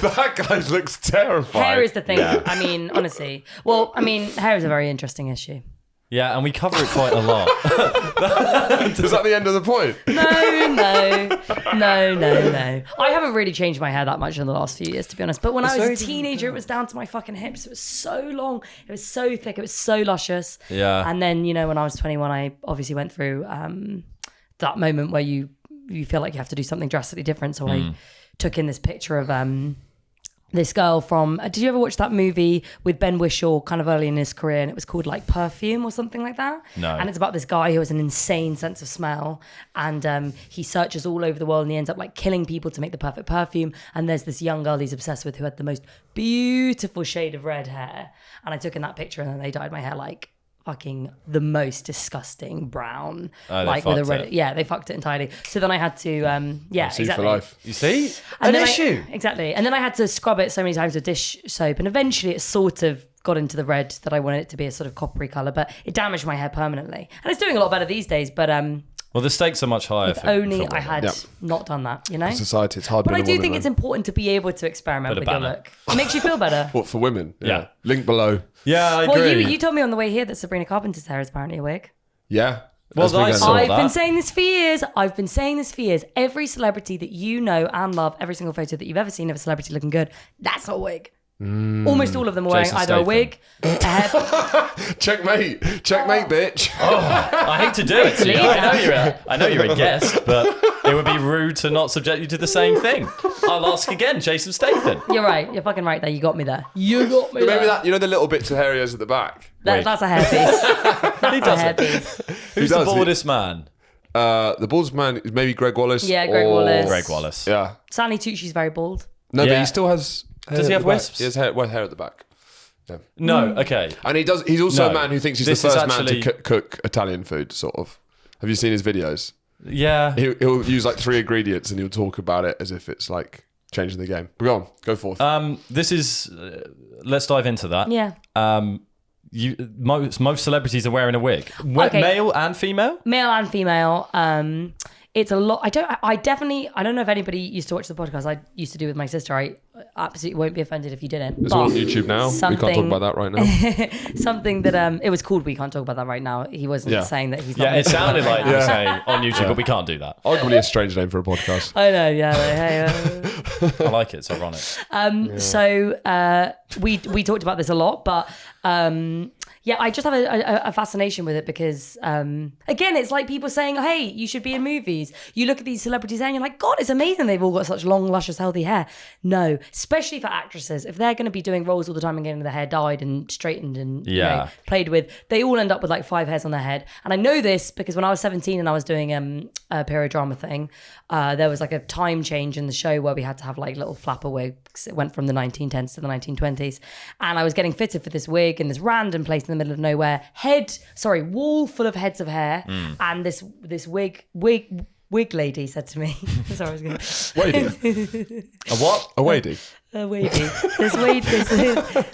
That guy looks terrifying. Hair is the thing. I mean, honestly. Well, I mean, hair is a very interesting issue. Yeah, and we cover it quite a lot. Is that the end of the point? No. I haven't really changed my hair that much in the last few years, to be honest. But when I was very a teenager, it was down to my fucking hips. It was so long. It was so thick. It was so luscious. Yeah. And then, when I was 21, I obviously went through that moment where you feel like you have to do something drastically different. So I took in this picture of this girl from did you ever watch that movie with Ben Whishaw kind of early in his career, and it was called like Perfume or something like that? No. And it's about this guy who has an insane sense of smell, and he searches all over the world and he ends up like killing people to make the perfect perfume. And there's this young girl he's obsessed with who had the most beautiful shade of red hair, and I took in that picture and then they dyed my hair like fucking the most disgusting brown, they like with a fucked red. it. Yeah, they fucked it entirely. So then I had to, See exactly. for life. You see? And An then issue. Exactly. And then I had to scrub it so many times with dish soap. And eventually it sort of got into the red that I wanted it to be, a sort of coppery colour. But it damaged my hair permanently. And it's doing a lot better these days. But Well, the stakes are much higher. if only for I had Yeah. not done that, Society, it's hard But being I a do woman, think man. it's important to be able to experiment Bit of with your banner. look. It makes you feel better. What, for women? Yeah. Link below. Yeah, I Well, agree. you told me on the way here that Sabrina Carpenter's hair is apparently a wig. Yeah. Well, That's been I going saw on. I've that. been saying this for years. Every celebrity that you know and love, every single photo that you've ever seen of a celebrity looking good, that's a wig. Almost all of them are wearing Jason either a Statham. wig, a hair. Checkmate, bitch. I hate to do it to you. I know you're a guest, but it would be rude to not subject you to the same thing. I'll ask again, Jason Statham. You're right. You're fucking right there. You got me there. You got me Maybe there. that, the little bits of hair areas at the back. That's a hairpiece. That's a hairpiece. Who's does the it? baldest man? The baldest man is maybe Greg Wallace. Yeah, Greg Wallace. Greg Wallace. Yeah. Stanley Tucci's very bald. No, but Yeah. he still has. Does he have wisps? He has hair at the back. No, okay. And he's also No. a man who thinks he's This the is first man actually- to cook Italian food. Sort of. Have you seen his videos? Yeah. He'll use like 3 ingredients and he'll talk about it as if it's like changing the game. But go on, go forth. This is. Let's dive into that. Yeah. Most celebrities are wearing a wig. Okay. Male and female. Male and female. It's a lot. I don't know if anybody used to watch the podcast I used to do with my sister. I absolutely won't be offended if you didn't. It's all on YouTube now. We can't talk about that right now. Something that it was called We Can't Talk About That Right Now. He wasn't saying that he's not. Yeah, it sounded like you you were saying on YouTube, but we can't do that. Arguably a strange name for a podcast. I know, yeah. Like, hey, I like it. It's ironic. So we talked about this a lot, but yeah, I just have a fascination with it because again, it's like people saying, "Hey, you should be in movies." You look at these celebrities and you're like, "God, it's amazing. They've all got such long, luscious, healthy hair." No, especially for actresses, if they're going to be doing roles all the time and getting their hair dyed and straightened and you know, played with, they all end up with like 5 hairs on their head. And I know this because when I was 17 and I was doing a period drama thing, there was like a time change in the show where we had to have like little flapper wigs. It went from the 1910s to the 1920s, and I was getting fitted for this wig in this random place in the middle of nowhere. Wall full of heads of hair, and this wig lady said to me, sorry, I was going Wadey. A what? A wadey. a wadey.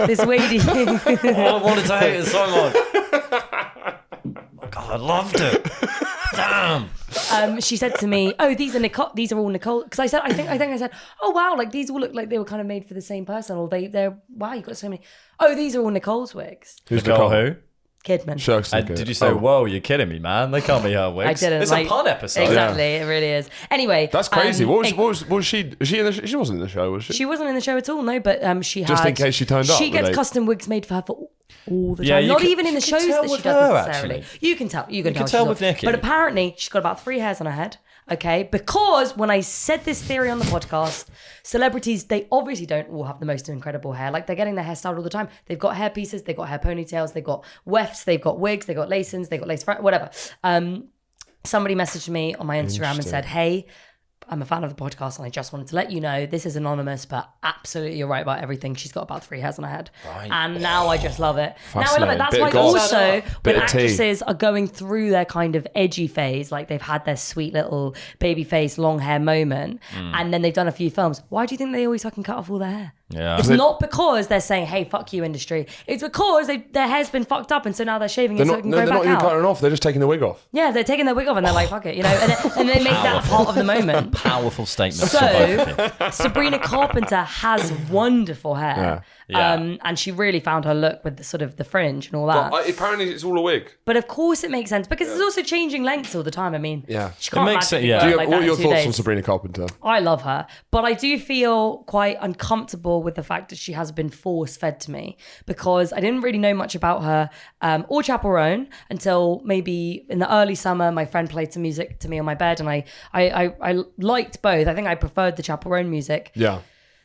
This wadey. I wanted to hate it so much. Oh God, I loved it. Damn. She said to me, "Oh, these are all Nicole." Because I think I said, "Oh wow, like these all look like they were kind of made for the same person." Or they're wow, you got so many. Oh, these are all Nicole's wigs. Who's Nicole who? Kidman. Sure. Did you say, whoa, you're kidding me, man? They can't be her wigs. I didn't. It's a pun episode. Exactly, it really is. Anyway, That's crazy. What was she? Was she in the? She wasn't in the show, was she? She wasn't in the show at all. No, but she Just had. in case she turned up, She were gets they- custom wigs made for her for all the Yeah, time. you Not can- even in the you can shows tell that she with does her, necessarily. actually. You can tell. You can can tell tell with she's Nikki. But apparently, she's got about 3 hairs on her head. Okay, because when I said this theory on the podcast, celebrities, they obviously don't all have the most incredible hair. Like, they're getting their hair styled all the time. They've got hair pieces, they've got hair ponytails, they've got wefts, they've got wigs, they've got lace-ins, they've got lace front, whatever. Somebody messaged me on my Instagram and said, "Hey, I'm a fan of the podcast and I just wanted to let you know this is anonymous, but absolutely you're right about everything. She's got about 3 hairs on her head." Right. And now I just love it. Now I love it. That's Bit why of goss. also Bit when of tea. actresses are going through their kind of edgy phase, like they've had their sweet little baby face, long hair moment, and then they've done a few films, why do you think they always fucking cut off all their hair? Yeah. It's not because they're saying, "Hey, fuck you, industry." It's because their hair's been fucked up, and so now they're shaving it so it can They're grow not back even out. cutting it off. They're just taking the wig off. Yeah, they're taking their wig off and they're like, "Fuck it," you know, and they make that part of the moment. Powerful statement. from both of you. So Sabrina Carpenter has wonderful hair, Yeah. and she really found her look with the sort of the fringe and all that. But apparently, it's all a wig. But of course, it makes sense because it's also changing lengths all the time. I mean, Yeah. she can't It makes magically it- yeah. grow Do Do you like have that all in your 2 thoughts days. on Sabrina Carpenter? I love her, but I do feel quite uncomfortable with the fact that she has been force-fed to me because I didn't really know much about her or Chaperone until maybe in the early summer. My friend played some music to me on my bed, and I liked both. I think I preferred the Chaperone music. Yeah.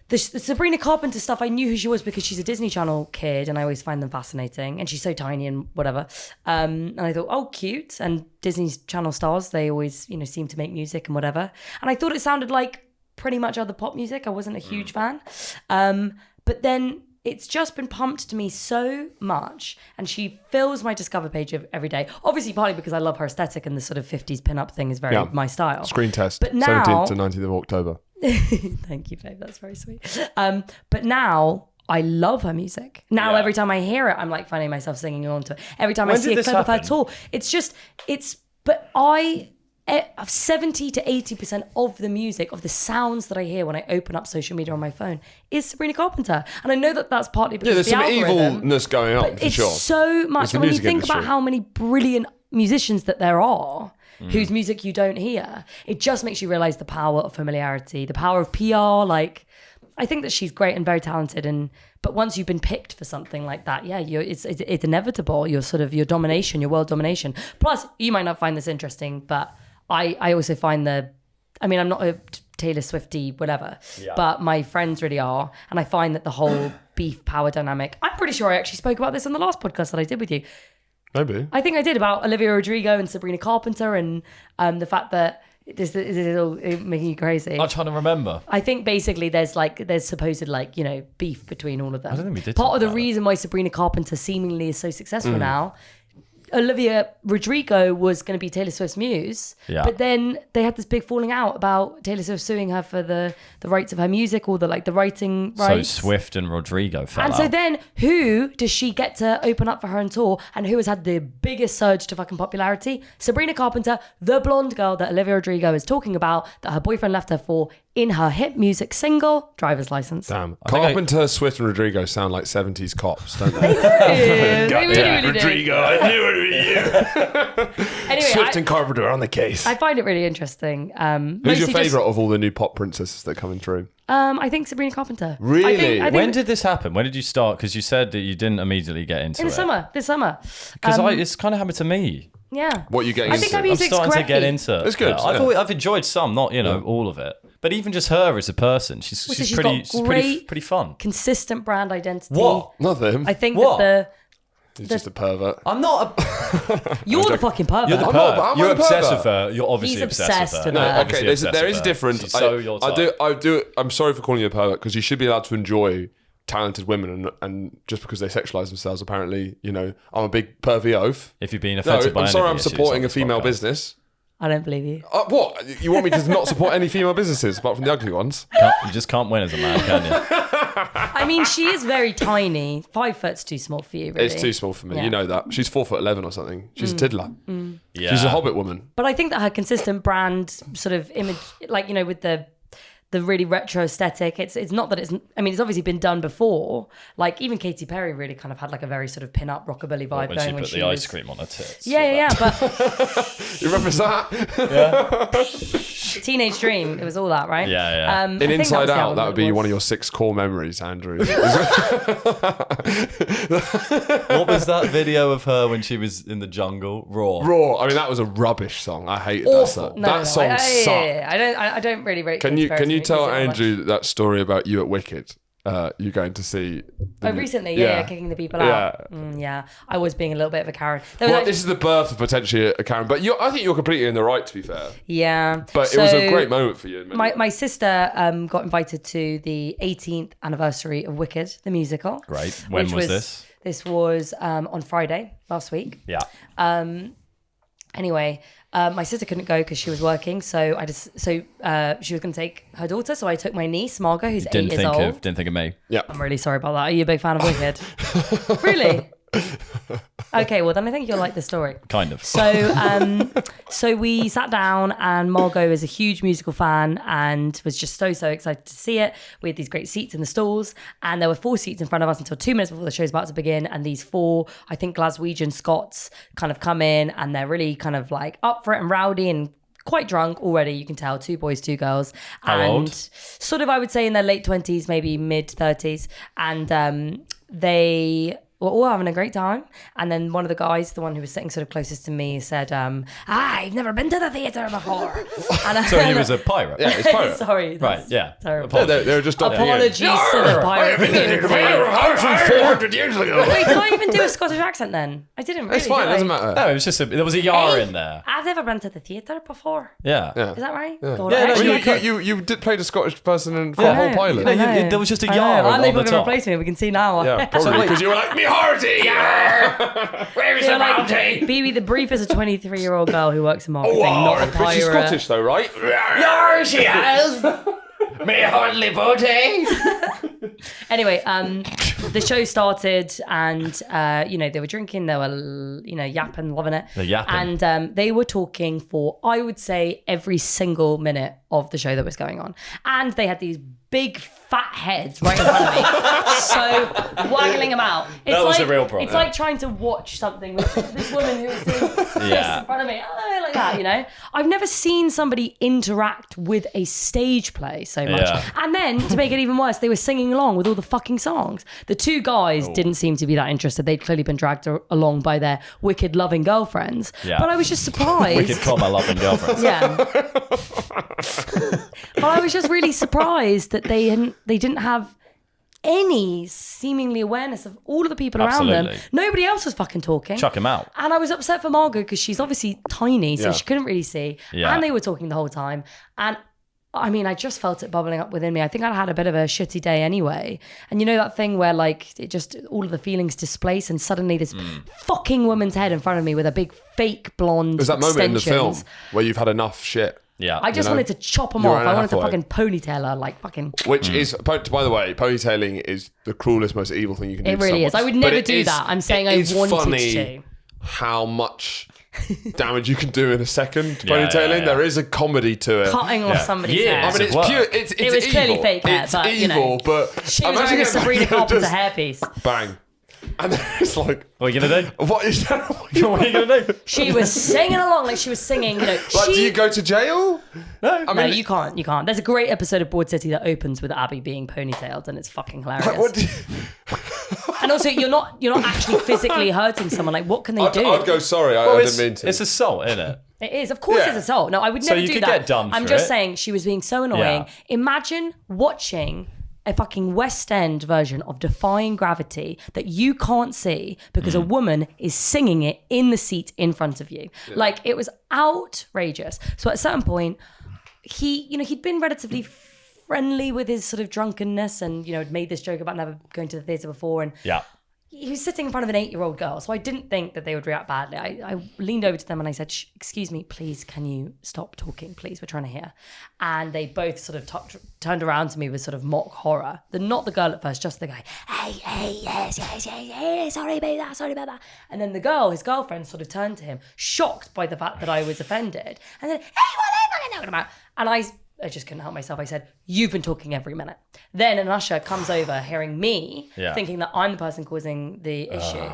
The Sabrina Carpenter stuff, I knew who she was because she's a Disney Channel kid, and I always find them fascinating. And she's so tiny and whatever. And I thought, oh, cute. And Disney Channel stars, they always, seem to make music and whatever. And I thought it sounded like pretty much other pop music. I wasn't a huge fan. But then it's just been pumped to me so much, and she fills my Discover page every day. Obviously, partly because I love her aesthetic, and the sort of 50s pin-up thing is very my style. Screen test. But now, 17th to 19th of October. Thank you, babe. That's very sweet. But now I love her music. Now every time I hear it, I'm like finding myself singing along to it. Every time I see a clip of her tour, but I 70 to 80% of the music, of the sounds that I hear when I open up social media on my phone is Sabrina Carpenter. And I know that that's partly because There's of the some algorithm, evilness going on, for it's sure. so much. It's the And when you music think about industry. how many brilliant musicians that there are, whose music you don't hear, it just makes you realize the power of familiarity, the power of PR. Like, I think that she's great and very talented, but once you've been picked for something like that, it's inevitable. Your domination, your world domination. Plus, you might not find this interesting, but I also find I'm not a Taylor Swiftie, whatever, but my friends really are, and I find that the whole beef power dynamic. I'm pretty sure I actually spoke about this on the last podcast that I did with you. Maybe. I think I did, about Olivia Rodrigo and Sabrina Carpenter, and the fact that this is all making you crazy. I'm trying to remember. I think basically there's supposed beef between all of them. I don't think we did. Part of the reason why Sabrina Carpenter seemingly is so successful now, Olivia Rodrigo was going to be Taylor Swift's muse, but then they had this big falling out about Taylor Swift suing her for the rights of her music, or the writing rights. So Swift and Rodrigo fell out. So then who does she get to open up for her and tour, and who has had the biggest surge to fucking popularity? Sabrina Carpenter, the blonde girl that Olivia Rodrigo is talking about, that her boyfriend left her for in her hit music single, Driver's License. Damn. Carpenter, Swift and Rodrigo sound like 70s cops, don't they? They really do. Rodrigo, I knew it would be you. Anyway, Swift and Carpenter are on the case. I find it really interesting. Who's your favourite of all the new pop princesses that are coming through? I think Sabrina Carpenter. Really? I think when did this happen? When did you start? Because you said that you didn't immediately get into it. This summer. Because it's kind of happened to me. Yeah. What are you getting I into? think her I'm music's starting great. to get into it. It's good. I've enjoyed some, not all of it, but even just her as a person, she's pretty fun. Consistent brand identity. What? Nothing. I think What? that He's just a pervert. I'm not. you're the fucking pervert. You're the I'm You're a obsessed pervert. with her. You're obviously He's obsessed obsessed with with her. her. No, Obviously okay. obsessed There with is a her. difference. She's so your type. I do. I'm sorry for calling you a pervert, because you should be allowed to enjoy talented women, and just because they sexualize themselves, apparently, I'm a big pervy oaf. If you're being No, offended by I'm sorry. any I'm of the issues supporting on a this female podcast. business. I don't believe you. What? You want me to not support any female businesses apart from the ugly ones? You just can't win as a man, can you? I mean, she is very tiny. 5 foot's too small for you, really. It's too small for me. Yeah. You know that. She's 4'11" or something. She's a tiddler. Yeah. She's a hobbit woman. But I think that her consistent brand sort of image, with the really retro aesthetic, it's not that it's obviously been done before. Like, even Katy Perry really kind of had like a very sort of pin-up rockabilly vibe When going she when put she the was... ice cream on her tits. Yeah, but You remember that? Teenage Dream, it was all that, right? Yeah. I In think Inside that Out, that would be was. one of your 6 core memories, Andrew. What was that video of her when she was in the jungle? Raw. I mean, that was a rubbish song. I hated Awful. that song. No, That song sucked. I don't really rate Can Katy you Perry's tell music that much. Andrew that story about you at Wicked? You going to see? Recently, kicking the people out. Yeah, I was being a little bit of a Karen. This is the birth of potentially a Karen, but I think you're completely in the right, to be fair. Yeah, But it was a great moment for you. in many ways. My sister got invited to the 18th anniversary of Wicked, the musical. Great. When was this? This was on Friday last week. Yeah. Anyway, my sister couldn't go because she was working, so she was going to take her daughter. So I took my niece Margot, who's 8 years old. Didn't think of me. Yeah. I'm really sorry about that. Are you a big fan of Wicked? Really? Okay, well then I think you'll like the story. Kind of. So we sat down, and Margot is a huge musical fan and was just so excited to see it. We had these great seats in the stalls, and there were 4 seats in front of us until 2 minutes before the show's about to begin. And these 4, I think, Glaswegian Scots kind of come in, and they're really kind of like up for it and rowdy and quite drunk already. You can tell, 2 boys, 2 girls. How and old? Sort of, I would say in their late 20s, maybe mid 30s. And they were all having a great time. And then one of the guys, the one who was sitting sort of closest to me, said, I've never been to the theatre before. And So he was a pirate. Yeah, it's pirate. Sorry. Right, that's yeah. Terrible. Yeah, they were just Apologies to the pirate community. from 400 years ago. Wait, did I even do a Scottish accent then? I didn't really. It's fine, did it doesn't I? matter. No, it was just there was a yar Hey, in there. I've never been to the theatre before. Yeah. Is that right? Yeah. God, Yeah, no, actually, You did play the Scottish person in I For know, Whole Pilot. I know. There was just a I yar know. on And the they're going to top. replace me. We can see now. Yeah, probably because you were like, me hearty, where's They're the like, bounty? Bibi the Brief is a 23-year-old girl who works in marketing, Oh, not a but pirate. she's Scottish though, right? Yar, she has. Me hardly booty. Anyway, the show started, and they were drinking, they were yapping, loving it. They're yapping. And they were talking for, I would say, every single minute of the show that was going on. And they had these big fat heads right in front of me, so waggling them out. It's That was like, a real problem. It's like trying to watch something with this woman who was doing this in front of me, like that. I've never seen somebody interact with a stage play so much. Yeah. And then to make it even worse, they were singing along with all the fucking songs. The 2 guys didn't seem to be that interested. They'd clearly been dragged along by their wicked loving girlfriends. Yeah. But I was just surprised. Wicked comma loving girlfriend. Yeah. But I was just really surprised that they didn't have any seemingly awareness of all of the people around them. Nobody else was fucking talking. Chuck him out. And I was upset for Margot because she's obviously tiny, so she couldn't really see. Yeah. And they were talking the whole time. And I mean, I just felt it bubbling up within me. I think I'd had a bit of a shitty day anyway. And you know that thing where like it just, all of the feelings displace and suddenly this fucking woman's head in front of me with a big fake blonde There's that moment in the film extensions. where you've had enough shit. Yeah. I just wanted to chop them off. I wanted to fucking ponytail her, like fucking. Which is, by the way, ponytailing is the cruelest, most evil thing you can do. It really is. I would never do that. I'm saying I wanted to. How much damage you can do in a second ponytailing. There is a comedy to it. Cutting off somebody's hair. I mean, it's pure. It's it was evil. clearly fake hair, it's but evil, but she was wearing a Sabrina Carpenter just hairpiece. bang. And then it's like, what are you gonna do? What is that? What are you gonna do? She was singing along like she was singing. You know, Like, do you go to jail? No. I mean, no, you can't. You can't. There's a great episode of Broad City that opens with Abby being ponytailed, and it's fucking hilarious. What do you, And also, you're not actually physically hurting someone. Like, what can they do? I'd go sorry. I didn't mean to. It's assault, isn't it? It is, of course, it's assault. No, I would never you do could that. get done I'm for just it. saying she was being so annoying. Yeah. Imagine watching a fucking West End version of Defying Gravity that you can't see because a woman is singing it in the seat in front of you. Like, it was outrageous. So at a certain point, he'd been relatively friendly with his sort of drunkenness and, had made this joke about never going to the theatre before. And he was sitting in front of an 8-year-old girl, so I didn't think that they would react badly. I leaned over to them and I said, excuse me, please, can you stop talking, please? We're trying to hear. And they both sort of turned around to me with sort of mock horror. Not the girl at first, just the guy. Hey, yes, sorry about that. And then the girl, his girlfriend, sort of turned to him, shocked by the fact that I was offended. And then, hey, what are you fucking talking about? And I just couldn't help myself. I said, you've been talking every minute. Then an usher comes over, hearing me, thinking that I'm the person causing the issue.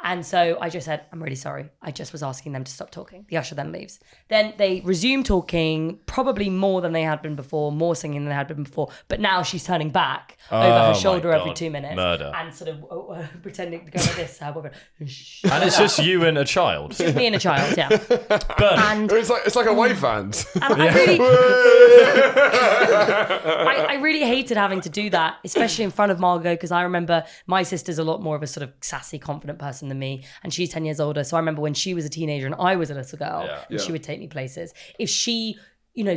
And so I just said, I'm really sorry. I just was asking them to stop talking. The usher then leaves. Then they resume talking, probably more than they had been before, more singing than they had been before. But now she's turning back over her shoulder every 2 minutes. Murder. And sort of pretending to go like this. And it's just you and a child. It's just me and a child, yeah. And it's like away fans. And I really hated having to do that, especially in front of Margot, because I remember my sister's a lot more of a sort of sassy, confident person than me, and she's 10 years older. So I remember when she was a teenager and I was a little girl, and she would take me places. If she,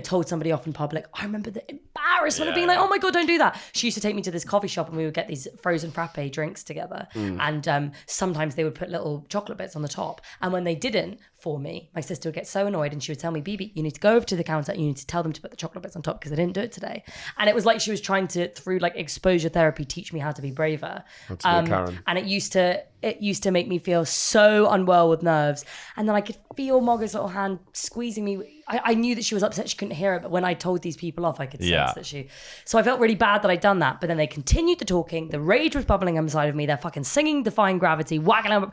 told somebody off in public, I remember the embarrassment of being like, oh my God, don't do that. She used to take me to this coffee shop and we would get these frozen frappe drinks together. And sometimes they would put little chocolate bits on the top. And when they didn't, for me, my sister would get so annoyed and she would tell me, Bebe, you need to go over to the counter and you need to tell them to put the chocolate bits on top because they didn't do it today. And it was like she was trying to, through like exposure therapy, teach me how to be braver. Karen. And it used to make me feel so unwell with nerves. And then I could feel Margot's little hand squeezing me. I knew that she was upset she couldn't hear it, but when I told these people off, I could sense that she... So I felt really bad that I'd done that, but then they continued the talking. The rage was bubbling inside of me. They're fucking singing Defying Gravity, wagging a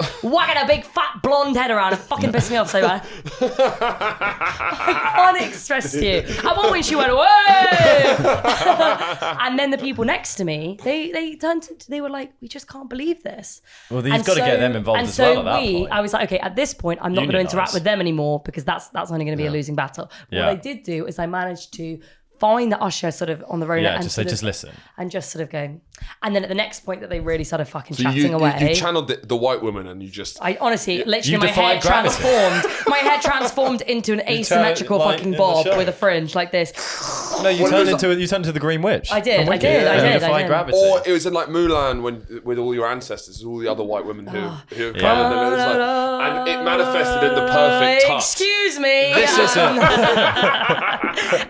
big fat blonde head around and fucking pissed me off so bad. I can't express to you. At one point she went, away! And then the people next to me, they were like, we just can't believe this. Well, you've got to get them involved as well at that point. I was like, okay, at this point, I'm not going to interact with them anymore because that's only going to be a losing battle. What I did do is I managed to find the usher sort of on the road and just listen. And just sort of go. And then at the next point that they really started fucking chatting away. You channeled the white woman and you just... I honestly, literally my hair transformed into an asymmetrical fucking bob with a fringe like this. No, you turned into the Green Witch. I did. Gravity. Or it was in like Mulan with all your ancestors, all the other white women who have come and it was like, and it manifested in the perfect touch. Excuse me. This isn't...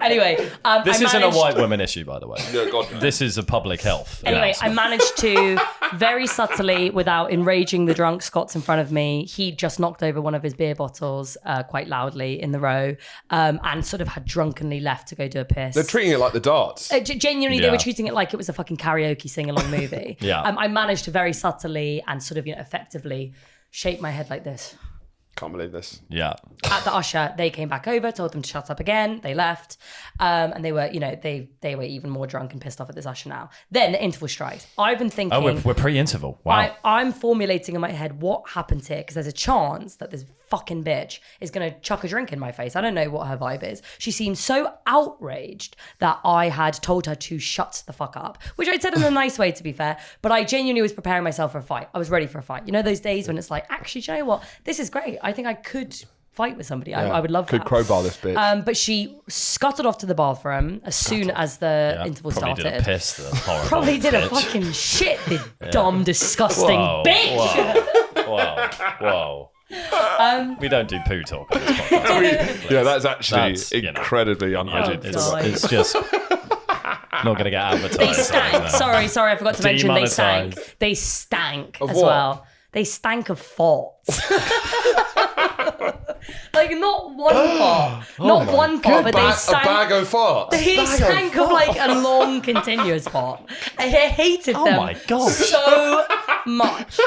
Anyway, this isn't a white woman issue, by the way. No, God. This is a public health. Anyway, I managed to very subtly, without enraging the drunk Scots in front of me, he just knocked over one of his beer bottles quite loudly in the row and sort of had drunkenly left to go do a piss. They're treating it like the darts. Genuinely, they were treating it like it was a fucking karaoke sing-along movie. Yeah. I managed to very subtly and sort of effectively shake my head like this. Can't believe this. Yeah. At the usher, they came back over, told them to shut up again. They left, and they were, they were even more drunk and pissed off at this usher now. Then the interval strikes. I've been thinking. Oh, we're pre-interval. Wow. I'm formulating in my head what happened here because there's a chance that there's fucking bitch is going to chuck a drink in my face. I don't know what her vibe is. She seemed so outraged that I had told her to shut the fuck up, which I'd said in a nice way, to be fair. But I genuinely was preparing myself for a fight. I was ready for a fight. You know those days when it's like, actually, do you know what? This is great. I think I could fight with somebody. I would love Could that. crowbar this bitch. But she scuttled off to the bathroom as soon as the interval Probably started. did a piss. The horrible Probably did a bitch. fucking shit, the dumb, disgusting bitch. Whoa. We don't do poo talk on this podcast. Yeah, that's actually That's, you know, incredibly unhygienic. It's just not going to get advertised. They stank. Sorry, I forgot to mention they stank. Demonetised. They stank Of as what? well. They stank of farts. Like not one fart, not one fart, but they A stank. bag of farts. They stank of like a long, continuous fart. I hated them. Oh my God. so much.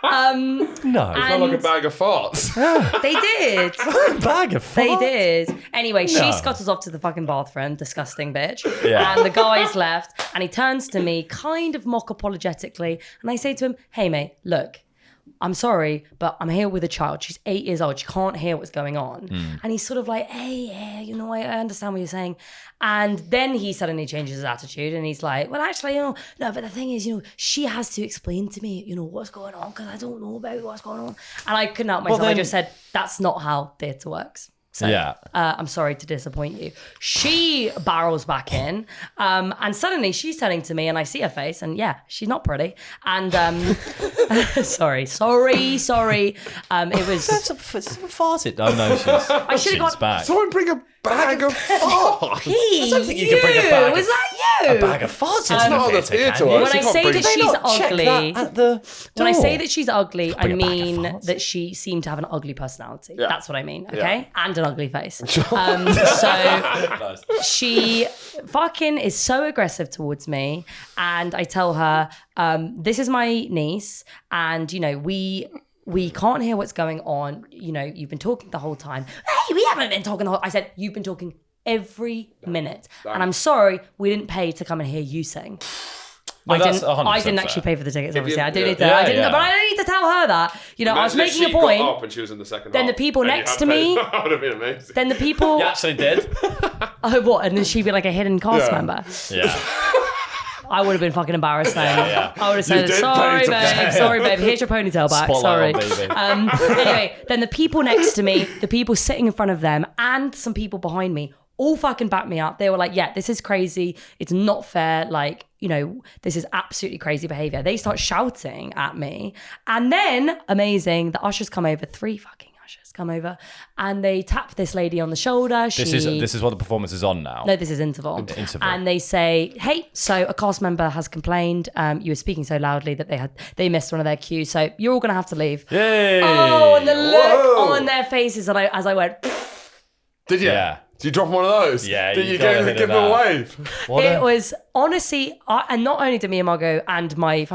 No. And Like a bag of farts. they did. A bag of They farts? did. Anyway, she No. scuttles off to the fucking bathroom, disgusting bitch. Yeah. And the guy's left, and he turns to me kind of mock apologetically, and I say to him, "Hey mate, look, I'm sorry, but I'm here with a child. She's 8 years old. She can't hear what's going on." And he's sort of like, hey, you know, I understand what you're saying. And then he suddenly changes his attitude and he's like, well, actually, no, but the thing is, she has to explain to me, what's going on, because I don't know about what's going on. And I couldn't help myself. I just said, that's not how theatre works. So, Yeah. I'm sorry to disappoint you. She barrels back in, and suddenly she's turning to me, and I see her face, and yeah, she's not pretty. And sorry. It was. Farted. Oh no, I should she's have got. back. Someone bring a bag of farts. I don't think you can bring a bag Was of- that you? A bag of farts into not the the theatre, theatre can you? one. When I You can't say bring- that Did they she's Not check ugly, that at the when I door. say that she's ugly, I bring a bag of mean farts. that she seemed to have an ugly personality. Yeah. That's what I mean, okay? Yeah. And an ugly face. So she fucking is so aggressive towards me, and I tell her, this is my niece, and we can't hear what's going on. You've been talking the whole time. Hey, we haven't been talking the whole. I said you've been talking every minute, and I'm sorry we didn't pay to come and hear you sing. No, I that's didn't 100% actually fair. pay for the tickets. If Obviously, you- I do yeah. need to. Yeah, I didn't, yeah. but I don't need to tell her that. I was Imagine if making a she got point. up and she was in the second Then half, the people and you next had to me- that would have been amazing. Then the people. You actually did? Oh, what? And then she'd be like a hidden cast Yeah. member. Yeah. I would have been fucking embarrassed then. Yeah. I would have said, did sorry, pay to babe. pay. Sorry, babe. Here's your ponytail back. Spotlight Sorry. on baby. Anyway, then the people next to me, the people sitting in front of them, and some people behind me all fucking backed me up. They were like, yeah, this is crazy. It's not fair. Like, this is absolutely crazy behavior. They start shouting at me. And then, amazing, the ushers come over, 3 fucking ushers come over, and they tap this lady on the shoulder. This is what the performance is on now. No, this is interval. Interval. And they say, hey, so a cast member has complained. You were speaking so loudly that they missed one of their cues. So you're all going to have to leave. Yay! Oh, and the look Whoa. on their faces as I went, Did you? Yeah. Did you drop one of those? Yeah, Did you you gotta hit give it them a out. wave? it was honestly, and not only did me and Margot and my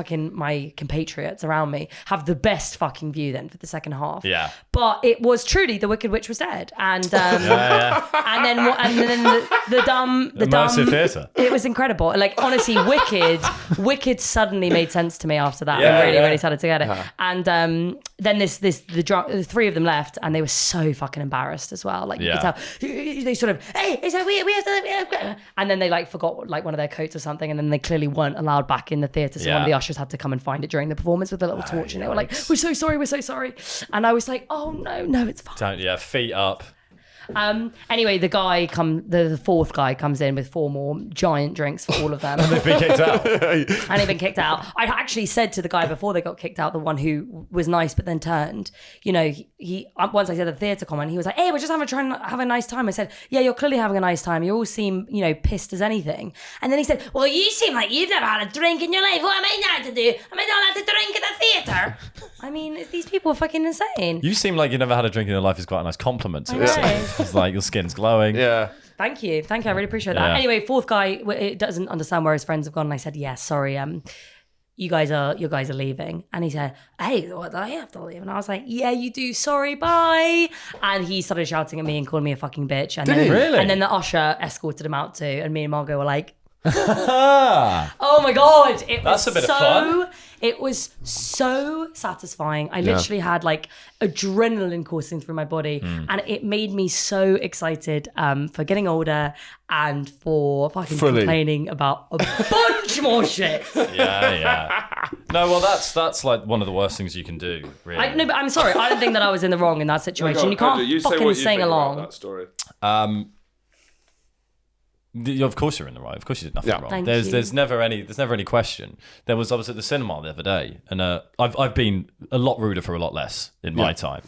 compatriots around me have the best fucking view then for the second half. Yeah. But it was truly the Wicked Witch was dead. And and then the dumb Immersive theatre. It was incredible. Like honestly, Wicked suddenly made sense to me after that. Yeah, I really, yeah. really started to get it. And then the 3 of them left, and they were so fucking embarrassed as well. Like you could Yeah. tell, they sort of, hey, it's like we have to, and then they like forgot like one of their coats or something, and then they clearly weren't allowed back in the theatre. So one of Yeah. the ushers had to come and find it during the performance with a little torch, and they were like, we're so sorry. And I was like, oh no, it's fine. Feet up. Anyway, the 4th guy comes in with 4 more giant drinks for all of them. They've been kicked out. And they've been kicked out. I actually said to the guy before they got kicked out, the one who was nice but then turned, he once I said the theatre comment, he was like, hey, we're just trying to have a nice time. I said, yeah, you're clearly having a nice time. You all seem, pissed as anything. And then he said, well, you seem like you've never had a drink in your life. What am I not to do? Am I not allowed to drink at the theatre? I mean, these people are fucking insane. You seem like you never had a drink in your life is quite a nice compliment to I it. know. It's like your skin's glowing. Yeah. Thank you. I really appreciate that. Yeah. Anyway, 4th guy it doesn't understand where his friends have gone. And I said, yeah, sorry. You guys are leaving. And he said, hey, what, do I have to leave? And I was like, yeah, you do. Sorry, bye. And he started shouting at me and calling me a fucking bitch. And then, Really? And then the usher escorted him out too. And me and Margot were like, Ah. oh my God. That's a bit of fun. It was so satisfying. I literally had like adrenaline coursing through my body, and it made me so excited for getting older and for fucking complaining about a bunch more shit. Yeah. No, well, that's like one of the worst things you can do, really. No, but I'm sorry. I don't think that I was in the wrong in that situation. You can't fucking sing along. That story. Of course you're in the right. Of course you did nothing wrong. Thank you. There's never any question. I was at the cinema the other day, and I've been a lot ruder for a lot less in my time.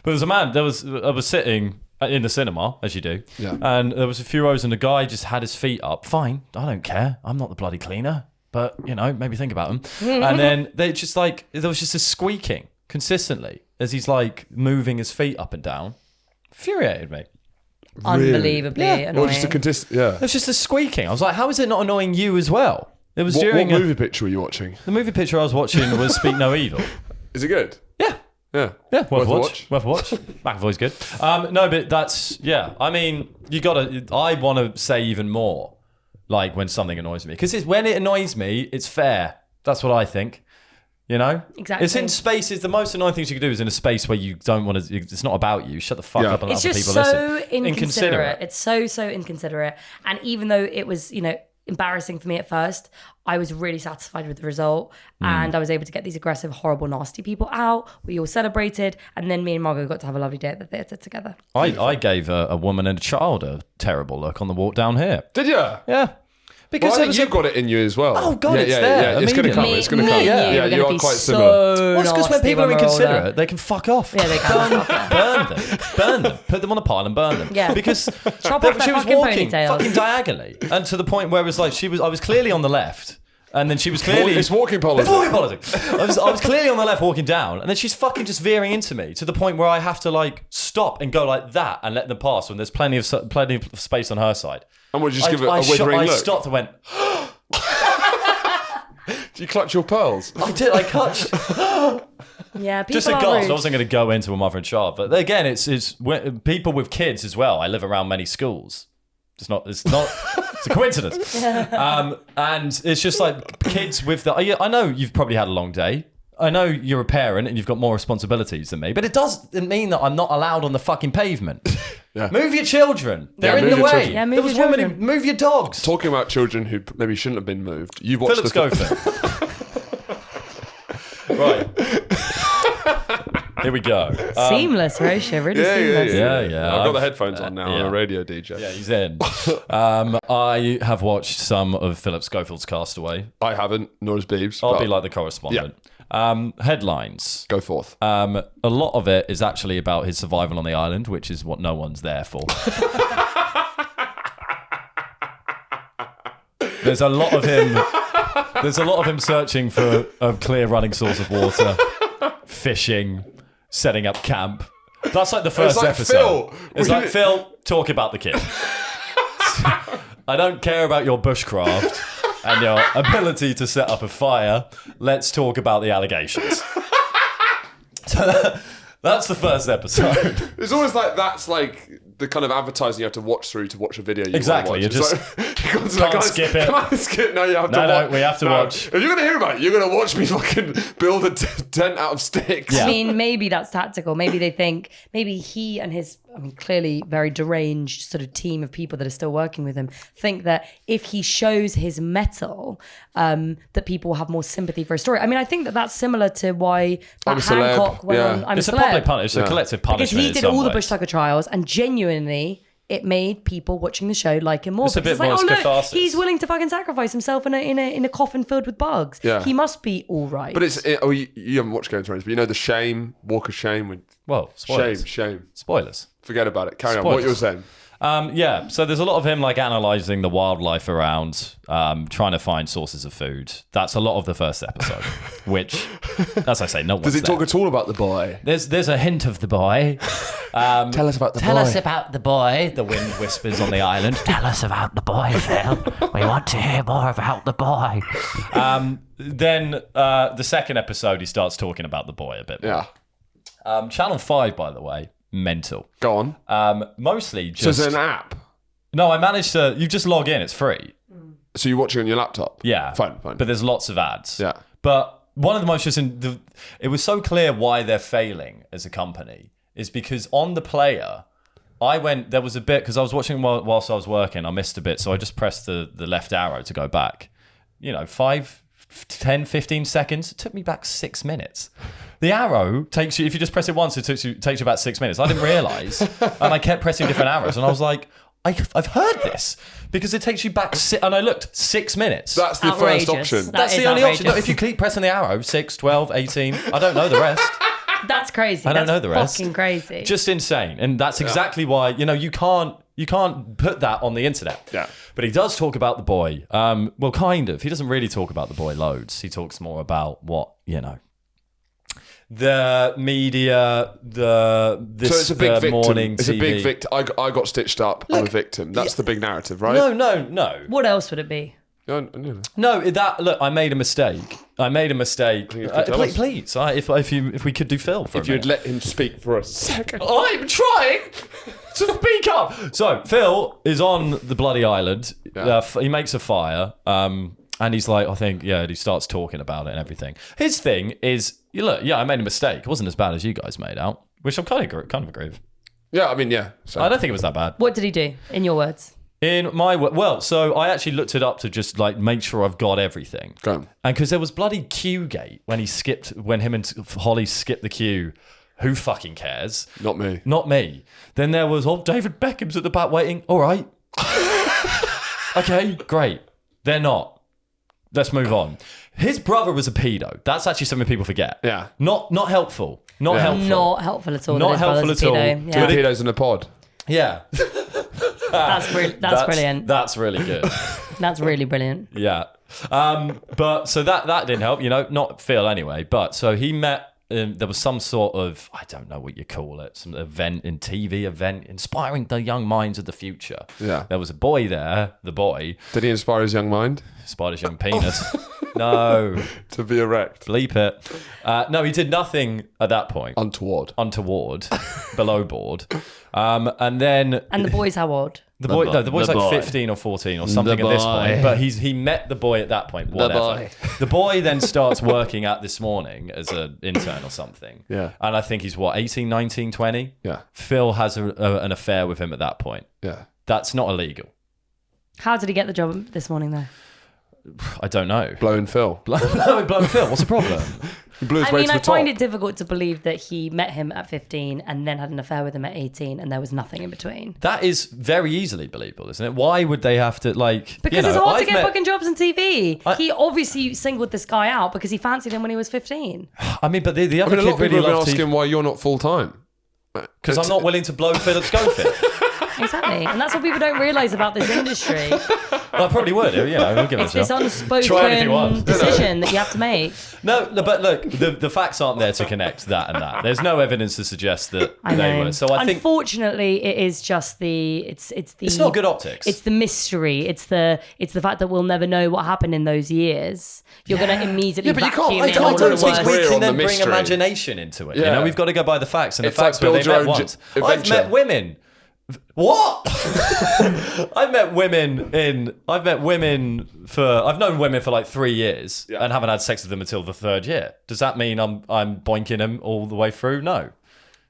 But there's a man. I was sitting in the cinema, as you do, and there was a few rows, and the guy just had his feet up. Fine, I don't care. I'm not the bloody cleaner, but maybe think about him. And then there was just a squeaking consistently as he's like moving his feet up and down. Infuriated me. Unbelievably annoying. Or just It was just a squeaking. I was like, how is it not annoying you as well? It was what movie picture were you watching? The movie picture I was watching was Speak No Evil. Is it good? Yeah. Yeah. Worth a watch. McAvoy's good. No, but that's, I mean, I want to say even more, like when something annoys me. Because when it annoys me, it's fair. That's what I think. Exactly. It's in spaces. The most annoying things you can do is in a space where you don't want to. It's not about you. Shut the fuck up and let other people listen. It's just so inconsiderate. It's so inconsiderate. And even though it was, embarrassing for me at first, I was really satisfied with the result, and I was able to get these aggressive, horrible, nasty people out. We all celebrated, and then me and Margot got to have a lovely day at the theatre together. I gave a woman and a child a terrible look on the walk down here. Did you? Yeah. Because I think you've got it in you as well. Oh, God, it's there. Yeah. It's going to come. It's going to come. Yeah, you are quite similar. Well, it's because when people are inconsiderate, they can fuck off. Yeah, they can. Burn them. Put them on a pile and burn them. Yeah. Because Chop off she their was fucking walking ponytails. fucking diagonally, and to the point where it was like I was clearly on the left, and then she was clearly It's walking politics. It's walking politics. I was clearly on the left walking down, and then she's fucking just veering into me to the point where I have to like stop and go like that and let them pass when there's plenty of space on her side. And we'll just give it a withering look. I stopped and went. Do you clutch your pearls? I did. I clutched. Yeah, people Just a are gasp. rude. I wasn't going to go into a mother and child, but again, it's people with kids as well. I live around many schools. It's not. It's a coincidence. And it's just like kids with the. I know you've probably had a long day. I know you're a parent and you've got more responsibilities than me, but it doesn't mean that I'm not allowed on the fucking pavement. Move your children. They're in the way. Children. Yeah, move there was your women children. who move your dogs. Talking about children who maybe shouldn't have been moved. You've watched Philip Schofield. Right. Here we go. Seamless, Rosha. Really seamless. Yeah. I've got the headphones on now. I'm a radio DJ. Yeah, he's in. I have watched some of Philip Schofield's Castaway. I haven't, nor has Beebs. I'll be like the correspondent. Headlines. Go forth. A lot of it is actually about his survival on the island, which is what no one's there for. There's a lot of him searching for a clear running source of water, fishing, setting up camp. That's like the first like episode. Phil. It's like, Phil, talk about the kid. I don't care about your bushcraft and your ability to set up a fire. Let's talk about the allegations. So that's the first episode. It's always like that's like the kind of advertising you have to watch through to watch a video. Exactly. You just can't skip it. Can't skip. No, you have to watch. No, we have to watch. If you're going to hear about it, you're going to watch me fucking build a tent out of sticks. Yeah. I mean, maybe that's tactical. Maybe they think, maybe he and his, clearly very deranged sort of team of people that are still working with him think that if he shows his mettle, that people will have more sympathy for his story. I think that that's similar to why I'm a celeb. Hancock went on I'm It's a a Celeb. public punishment. It's a collective punishment. Because he in did some all the ways. Bush Tucker trials, and genuinely it made people watching the show like him more. It's a bit Because more look, catharsis. he's willing to fucking sacrifice himself in a coffin filled with bugs. Yeah. He must be all right. But you haven't watched Game of Thrones, but you know the shame, walk of shame with Well, spoilers. shame. Spoilers. Forget about it. Carry on. Spoilers. What you were saying. So there's a lot of him like analysing the wildlife around, trying to find sources of food. That's a lot of the first episode, which, as I say, no one's Does it there. talk at all about the boy? There's a hint of the boy. Tell us about the boy. Tell us about the boy, the wind whispers on the island. Tell us about the boy, Phil. We want to hear more about the boy. Then the second episode, he starts talking about the boy a bit more. Yeah. Channel 5, by the way, mental. Go on. Mostly just... So it's an app. No, I managed to... You just log in, it's free. So you're watching on your laptop? Yeah. Fine. But there's lots of ads. Yeah. But one of the most it was so clear why they're failing as a company is because on the player, there was a bit, because I was watching whilst I was working, I missed a bit, so I just pressed the left arrow to go back. 5, 10, 15 seconds. It took me back 6 minutes. The arrow takes you, if you just press it once, it takes you about 6 minutes. I didn't realise, and I kept pressing different arrows, and I was like, I've heard this, because it takes you back, and I looked, 6 minutes. That's the Outrageous. first option. That's the only option. No, if you keep pressing the arrow, 6, 12, 18, I don't know the rest. That's crazy. I don't know the rest. Fucking crazy. Just insane. And that's exactly why, you can't put that on the internet. Yeah. But he does talk about the boy. Well, kind of. He doesn't really talk about the boy loads. He talks more about what, the media, So it's a big victim. morning It's TV. a big victim. I got stitched up. I'm a victim. That's the big narrative, right? No. What else would it be? No, look, I made a mistake. Please, if we could do Phil for a If minute. you'd let him speak for a second. I'm trying to speak up. So Phil is on the bloody island. Yeah. He makes a fire, and he's like, I think, he starts talking about it and everything. His thing is, I made a mistake. It wasn't as bad as you guys made out, which I'm kind of agree with. Yeah, I mean, yeah. So. I don't think it was that bad. What did he do, in your words? In my so I actually looked it up to just like make sure I've got everything. Go on. And because there was bloody queue gate when him and Holly skipped the queue. Who fucking cares? Not me. Not me. Then there was, David Beckham's at the back waiting. All right. Okay, great. They're not. Let's move on. His brother was a pedo. That's actually something people forget. Yeah. Not helpful. Not helpful. Not helpful at all. Not helpful at all. Pedo. Two pedos in a pod. Yeah. That's brilliant. That's really good. That's really brilliant. Yeah. But so that didn't help, not Phil anyway. But so he met, there was some sort of, I don't know what you call it, some TV event inspiring the young minds of the future. Yeah. There was a boy there, the boy. Did he inspire his young mind? Inspired his young penis. No. To be erect. Bleep it. No, he did nothing at that point. Untoward. Below board. And then... And the boy's how old? The boy's like 15 or 14 or something at this point. But he met the boy at that point. Whatever. The boy then starts working at This Morning as an intern or something. Yeah. And I think he's 18, 19, 20? Yeah. Phil has an affair with him at that point. Yeah. That's not illegal. How did he get the job This Morning, though? I don't know. Blowing Phil. Blowing Phil. What's the problem? He blew his I way mean, to the I find top. it difficult to believe that he met him at 15 and then had an affair with him at 18 and there was nothing in between. That is very easily believable, isn't it? Why would they have to, Because it's hard to get fucking jobs on TV. He obviously singled this guy out because he fancied him when he was 15. I mean, but the other a lot kid of people really have been loved asking why you're not full time. because I'm not willing to blow Philip Schofield. Exactly. And that's what people don't realise about this industry. Well, I probably would. We'll give it It's a this shot. unspoken decision that you have to make. No, but look, the facts aren't there to connect that and that. There's no evidence to suggest that I they know. were. So I think unfortunately, it is just it's not good optics. It's the mystery. It's the fact that we'll never know what happened in those years. You're going to immediately but you can't- vacuum I in can't all do the it. we worst. Career can on the then bring mystery. imagination into it. Yeah. We've got to go by the facts, and It's the facts like where they build your met own once. adventure. I've met women. What? I've known women for like 3 years and haven't had sex with them until the 3rd year. Does that mean I'm boinking them all the way through? No.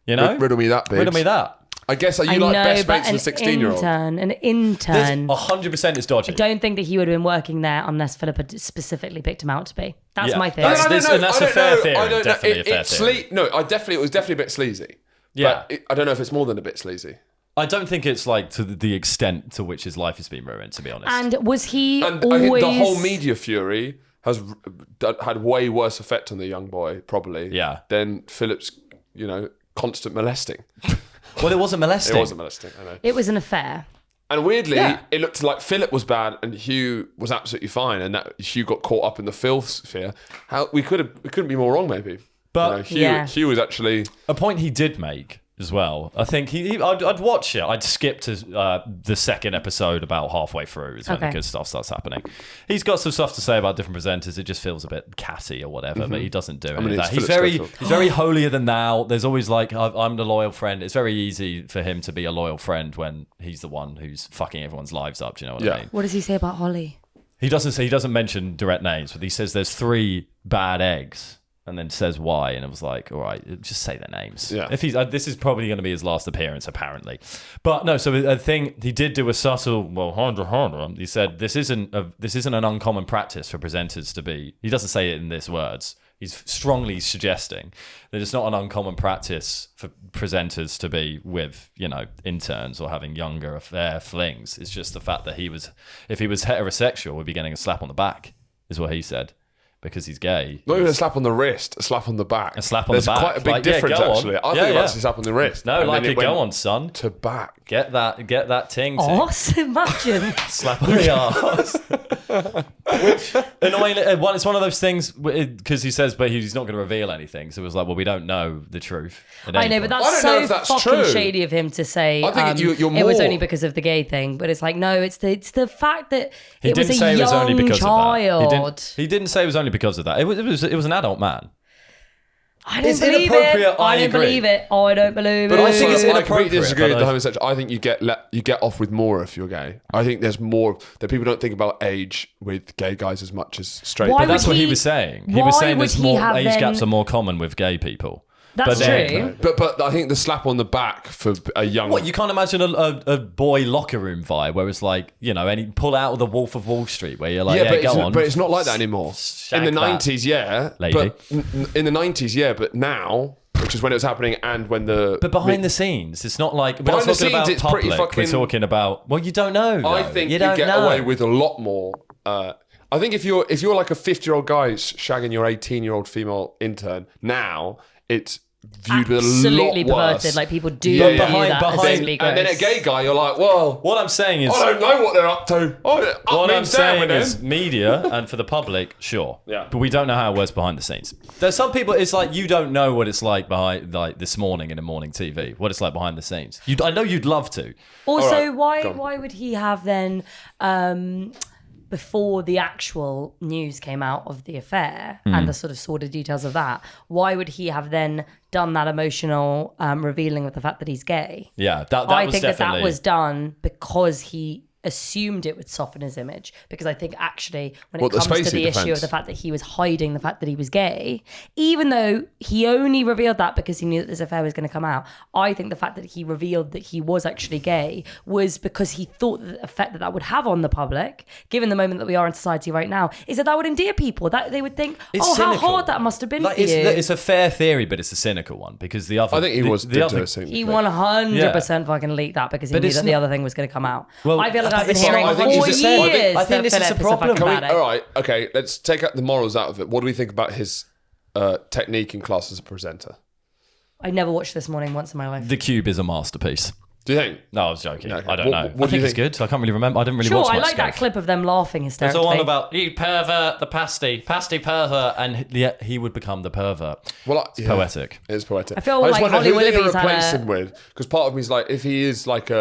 Riddle me that, bitch. Riddle me that. I guess you like best mates with a 16-year-old. An intern. 100% is dodgy. I don't think that he would have been working there unless Philip had specifically picked him out to be. That's Yeah. my theory. That's a fair theory. Definitely a fair theory. It was definitely a bit sleazy. Yeah. But I don't know if it's more than a bit sleazy. I don't think it's like to the extent to which his life has been ruined, to be honest. And was he And I always... think the whole media fury has had way worse effect on the young boy, probably, than Philip's, constant molesting. Well, it wasn't molesting. It wasn't molesting, I know. It was an affair. And weirdly, it looked like Philip was bad and Hugh was absolutely fine, and that Hugh got caught up in the filth sphere. We couldn't be more wrong, maybe. But Hugh was actually a point he did make as well. I think I'd watch it. I'd skip to the second episode about halfway through is when the good stuff starts happening. He's got some stuff to say about different presenters. It just feels a bit catty or whatever, but he doesn't do any of that. He's very holier than thou. There's always like, I'm the loyal friend. It's very easy for him to be a loyal friend when he's the one who's fucking everyone's lives up. Do you know what I mean? What does he say about Holly? He doesn't mention direct names, but he says there's 3 bad eggs. And then says why, and it was like, all right, just say their names. Yeah. If he's this is probably going to be his last appearance, apparently. But no, so I think he did do a subtle. Well, he said this isn't an uncommon practice for presenters to be. He doesn't say it in these words. He's strongly suggesting that it's not an uncommon practice for presenters to be with, interns or having younger affair flings. It's just the fact that if he was heterosexual, would be getting a slap on the back, is what he said. Because he's gay. Not even a slap on the wrist, a slap on the back. A slap on the back. There's quite a big difference, actually. I think it's a slap on the wrist. No, go on, son. To back. Get that ting. Arse, imagine. Slap on the arse. Which, annoyingly, it's one of those things, because he says, but he's not going to reveal anything. So it was like, well, we don't know the truth. I know, but that's so fucking shady of him to say. I think you're it was only because of the gay thing. But it's like, no, it's the fact that it was a young it was only because child. Of that. He didn't say it was only because of that. It was an adult man. I don't believe it. I don't believe it. I don't believe it. But I think it's I completely inappropriate, disagree with but the homosexual. I think you get off with more if you're gay. I think there's more that people don't think about age with gay guys as much as straight. Why But that's would what he he- was saying. He why was saying would there's he more have age then- gaps are more common with gay people. That's true. But I think the slap on the back for a young. What, you can't imagine a boy locker room vibe where it's like, any pull out of the Wolf of Wall Street where you're like, but it's not like that anymore. Shag In the that, 90s, yeah. lady. But in the 90s, yeah. But now, which is when it was happening, and when But behind the scenes, it's not like we're Behind not the talking about scenes, it's pretty public. We're fucking- talking about you don't know. I though. think you don't get know. away with a lot more. I think if you're like a 50-year-old guy shagging your 18-year-old female intern, now it's viewed with a lot Absolutely worse. perverted. Like people do Yeah, view yeah. that as behind- really And then a gross. gay guy, you're like, well, What I'm saying is, I don't know what they're up to. what I'm saying with is, them. media and for the public, sure. Yeah. But we don't know how it works behind the scenes. There's some people. It's like you don't know what it's like behind, like this morning in a morning TV. What it's like behind the scenes. I know you'd love to. Also, All right, go on. why would he have then, before the actual news came out of the affair and the sort of sordid details of that, why would he have then done that emotional revealing of the fact that he's gay? Yeah, that I was think definitely. that was done because he assumed it would soften his image, because I think actually when What, it the comes to Spacey the issue defense? of the fact that he was hiding the fact that he was gay, even though he only revealed that because he knew that this affair was going to come out, I think the fact that he revealed that he was actually gay was because he thought that the effect that would have on the public, given the moment that we are in society right now, is that would endear people, that they would think, It's how cynical. hard that must have been Like, for you. it's a fair theory, but it's a cynical one because the other. I think he was the other. He 100% fucking leaked that because he But knew it's that the not- other thing was going to come out. Well, I feel like I've been it's hearing not- I for think years it's a- that I think this is Philip a problem. fucking bad egg. All right, okay, let's take out the morals out of it. What do we think about his technique in class as a presenter? I never watched This Morning once in my life. The Cube is a masterpiece. Do you think? No, I was joking. Okay. I don't What- know. what I do you think it's think? good. I can't really remember. I didn't really Sure, watch I much like that stuff. clip of them laughing There's hysterically. the one about you pervert, the pasty pervert, and he would become the pervert. Well, It's poetic. It's poetic. I feel just like wonder Holly who they're gonna Willoughby's had replace a- him with, because part of me is like, if he is like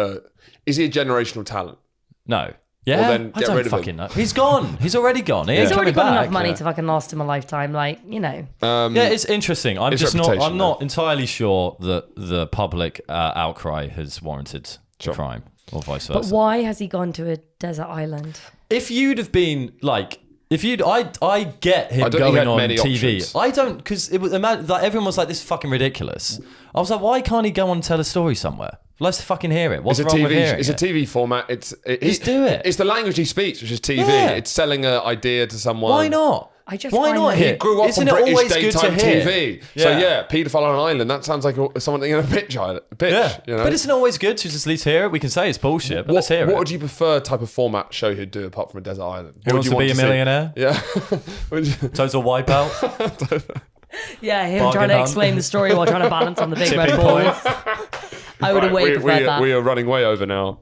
is he a generational talent? No. Yeah, then I get don't rid of him. fucking know. He's gone. He's already gone. He ain't He's already coming got back. enough money to fucking last him a lifetime, like, you know. Yeah, it's interesting. I'm His just not. reputation, I'm not entirely sure that the public outcry has warranted the crime, or vice versa. But why has he gone to a desert island? If you'd have been like, I get him I don't think he going had on many TV. options. I don't, because it was like everyone was like, "This is fucking ridiculous." I was like, "Why can't he go on and tell a story somewhere? Let's fucking hear it. What's It's a wrong with TV. hearing It's it?" a TV format. Just do it. It's the language he speaks, which is TV. Yeah. It's selling an idea to someone. Why not? I just Why find not that- hear? He grew up Isn't on it British always good to daytime hear? TV. So Yeah. yeah, paedophile on an island. That sounds like something in a pitch. Yeah, You know? but isn't it always good to just at least hear it? We can say it's bullshit, but let's hear what it. would you prefer type of format show he'd do apart from a desert island? Who What wants would to you be a see? millionaire? Yeah. Would you- Total wipeout. Yeah, him Bargain trying to hunt. explain the story while trying to balance on the big red Tipping ball. point. I would have way we, preferred that. we are running way over now.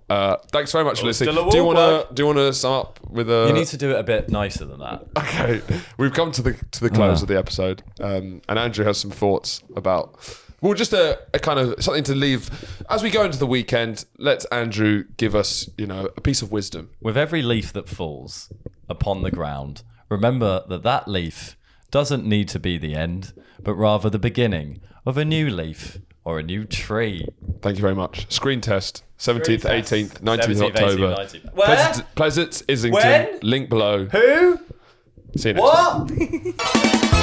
Thanks very much for listening. still a Do you walk want to sum up with a? You need to do it a bit nicer than that. Okay, we've come to the close of the episode, and Andrew has some thoughts about. Well, just a kind of something to leave as we go into the weekend. Let Andrew give us, a piece of wisdom. With every leaf that falls upon the ground, remember that leaf doesn't need to be the end, but rather the beginning of a new leaf or a new tree. Thank you very much. Screen test, 17th, 18th, 19th 17th, October. 18th, 19th. Where? Pleasance, Islington. When? Link below. Who? See you next time. What?